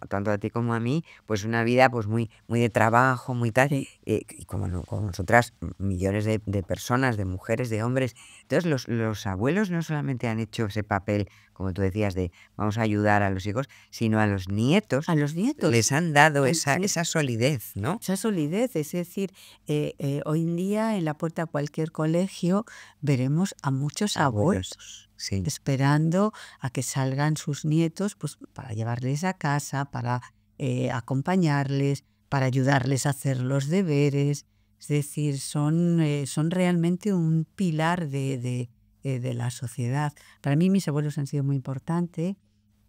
tanto a ti como a mí, pues una vida pues muy de trabajo, muy tal, Sí. y como nosotras, millones de personas, de mujeres, de hombres. Entonces, los abuelos no solamente han hecho ese papel, como tú decías, de vamos a ayudar a los hijos, sino a los nietos A los nietos. les han dado Sí. esa solidez, ¿no? Esa solidez, es decir, hoy en día en la puerta de cualquier colegio veremos a muchos abuelos Sí. esperando a que salgan sus nietos, pues para llevarles a casa, para acompañarles, para ayudarles a hacer los deberes. Es decir, son realmente un pilar de la sociedad. Para mí mis abuelos han sido muy importantes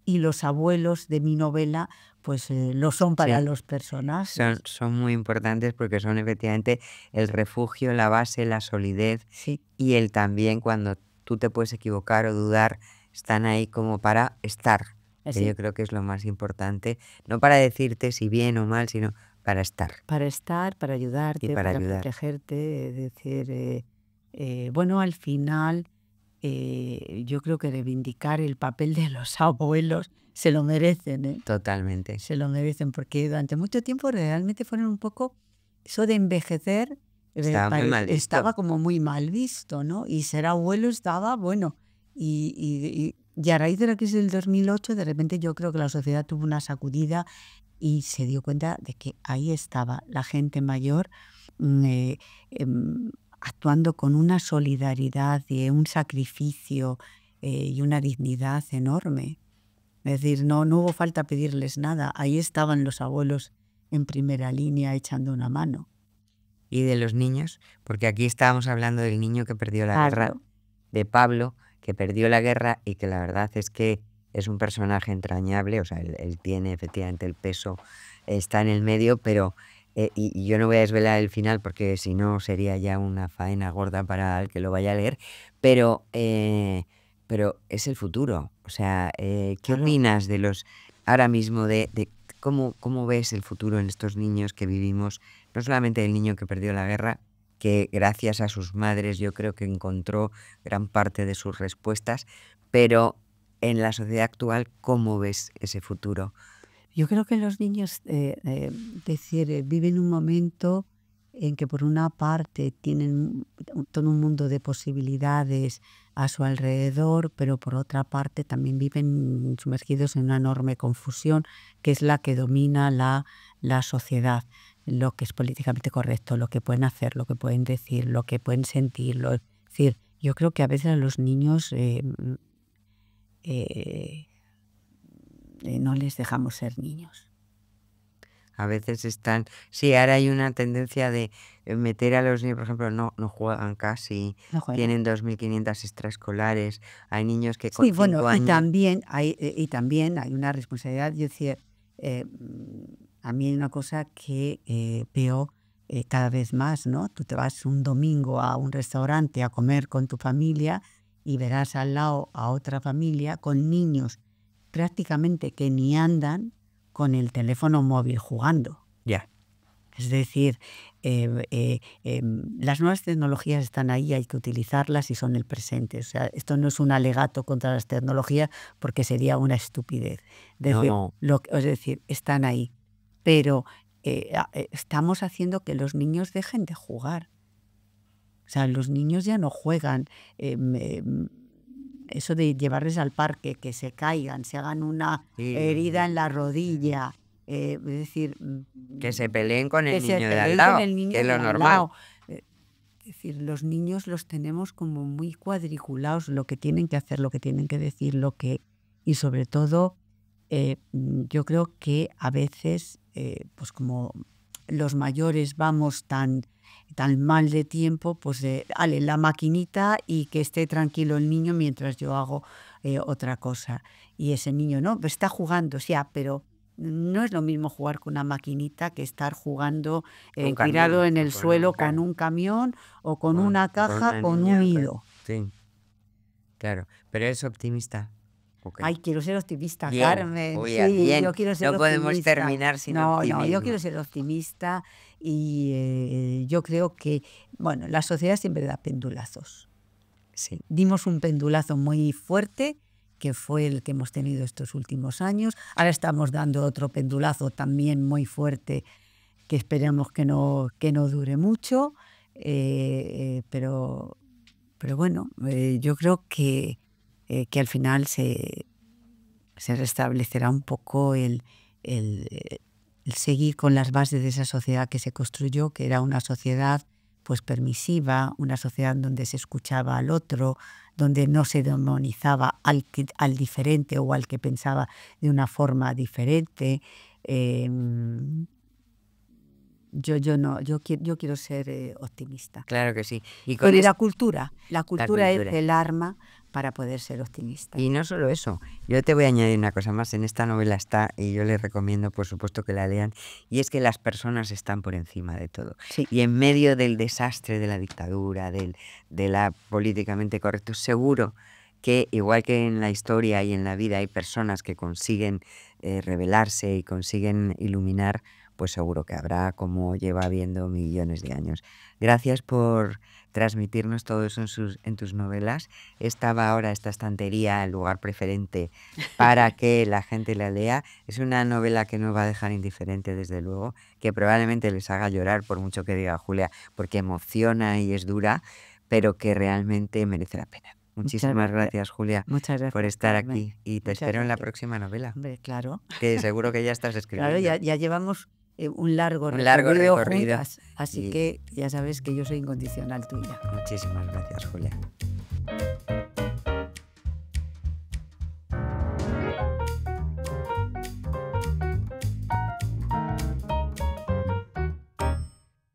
y los abuelos de mi novela pues lo son para Sí. los personajes. Son muy importantes porque son efectivamente el refugio, la base, la solidez, Sí, y el también cuando tú te puedes equivocar o dudar, están ahí como para estar, que sí. yo creo que es lo más importante, no para decirte si bien o mal, sino para estar. Para estar, para ayudarte, para para ayudar. protegerte, es decir, bueno, al final yo creo que reivindicar el papel de los abuelos se lo merecen, ¿eh? Totalmente. Se lo merecen, porque durante mucho tiempo realmente fueron un poco, eso de envejecer, Estaba muy mal visto. estaba como muy mal visto, ¿no? Y ser abuelo estaba, bueno, y a raíz de la crisis del 2008, de repente yo creo que la sociedad tuvo una sacudida y se dio cuenta de que ahí estaba la gente mayor actuando con una solidaridad y un sacrificio y una dignidad enorme. Es decir, no hubo falta pedirles nada. Ahí estaban los abuelos en primera línea echando una mano. Y de los niños, porque aquí estábamos hablando del niño que perdió la guerra, Claro. de Pablo, que perdió la guerra y que la verdad es que es un personaje entrañable, o sea, él tiene efectivamente el peso, está en el medio, pero, y yo no voy a desvelar el final porque si no sería ya una faena gorda para el que lo vaya a leer, pero pero es el futuro. O sea, ¿qué Claro. opinas de los ahora mismo de cómo ves el futuro en estos niños que vivimos? No solamente el niño que perdió la guerra, que gracias a sus madres yo creo que encontró gran parte de sus respuestas, pero en la sociedad actual, ¿cómo ves ese futuro? Yo creo que los niños viven un momento en que por una parte tienen todo un mundo de posibilidades a su alrededor, pero por otra parte también viven sumergidos en una enorme confusión que es la que domina la sociedad, lo que es políticamente correcto, lo que pueden hacer, lo que pueden decir, lo que pueden sentir. Es decir, yo creo que a veces a los niños eh, no les dejamos ser niños. A veces están, sí, ahora hay una tendencia de meter a los niños, por ejemplo, no juegan casi, No juegan. tienen 2.500 extraescolares, hay niños que con Sí, bueno, 5 y años... también hay una responsabilidad. Yo decía, a mí hay una cosa que veo cada vez más, ¿no? Tú te vas un domingo a un restaurante a comer con tu familia y verás al lado a otra familia con niños prácticamente que ni andan con el teléfono móvil jugando. Ya, Es decir, las nuevas tecnologías están ahí, hay que utilizarlas y son el presente. O sea, esto no es un alegato contra las tecnologías porque sería una estupidez. no, Es decir, están ahí. Pero estamos haciendo que los niños dejen de jugar. O sea, los niños ya no juegan. Eso de llevarles al parque, que se caigan, se hagan una sí, herida en la rodilla. Es decir, que se peleen con que el se niño de al peleen con lado, el niño que es de lo al normal. lado. Es decir, los niños los tenemos como muy cuadriculados, lo que tienen que hacer, lo que tienen que decir, y sobre todo, yo creo que a veces, pues como los mayores vamos tan mal de tiempo, pues dale la maquinita y que esté tranquilo el niño mientras yo hago otra cosa. Y ese niño, ¿no? Pues está jugando, sí, pero no es lo mismo jugar con una maquinita que estar jugando Un tirado camión, en o el con suelo un con un camión o con con una con caja una con niña, un claro. hilo. Sí, claro. ¿Pero eres optimista? Ok. Ay, quiero ser optimista, Bien, Carmen. muy Sí, bien. yo quiero ser No podemos optimista. terminar sin No, yo optimismo. quiero ser optimista y yo creo que, bueno, la sociedad siempre da pendulazos. Sí, Dimos un pendulazo muy fuerte, que fue el que hemos tenido estos últimos años. Ahora estamos dando otro pendulazo también muy fuerte, que esperamos que no dure mucho. Pero bueno, yo creo que al final se restablecerá un poco el seguir con las bases de esa sociedad que se construyó, que era una sociedad pues permisiva, una sociedad donde se escuchaba al otro, donde no se demonizaba al diferente o al que pensaba de una forma diferente. Yo quiero ser optimista. claro que sí. Y con Pero esto... la cultura es cultura. el arma para poder ser optimista. Y no solo eso, yo te voy a añadir una cosa más. En esta novela está, y yo les recomiendo por supuesto que la lean, y es que las personas están por encima de todo. Sí. Y en medio del desastre de la dictadura, de la políticamente correcto, seguro que igual que en la historia y en la vida hay personas que consiguen rebelarse y consiguen iluminar, pues seguro que habrá, como lleva habiendo millones de años. Gracias por transmitirnos todo eso en tus novelas. Esta estantería, el lugar preferente para que la gente la lea. Es una novela que no va a dejar indiferente, desde luego, que probablemente les haga llorar, por mucho que diga Julia, porque emociona y es dura, pero que realmente merece la pena. Muchísimas gracias, Julia, Muchas gracias por estar Carmen. aquí, y te Muchas espero en la gracias. próxima novela, Hombre, claro. que seguro que ya estás escribiendo. Claro, ya llevamos un largo Un largo recorrido recorrido. juntas, así Y- que ya sabes que yo soy incondicional tuya. Muchísimas gracias, Julia.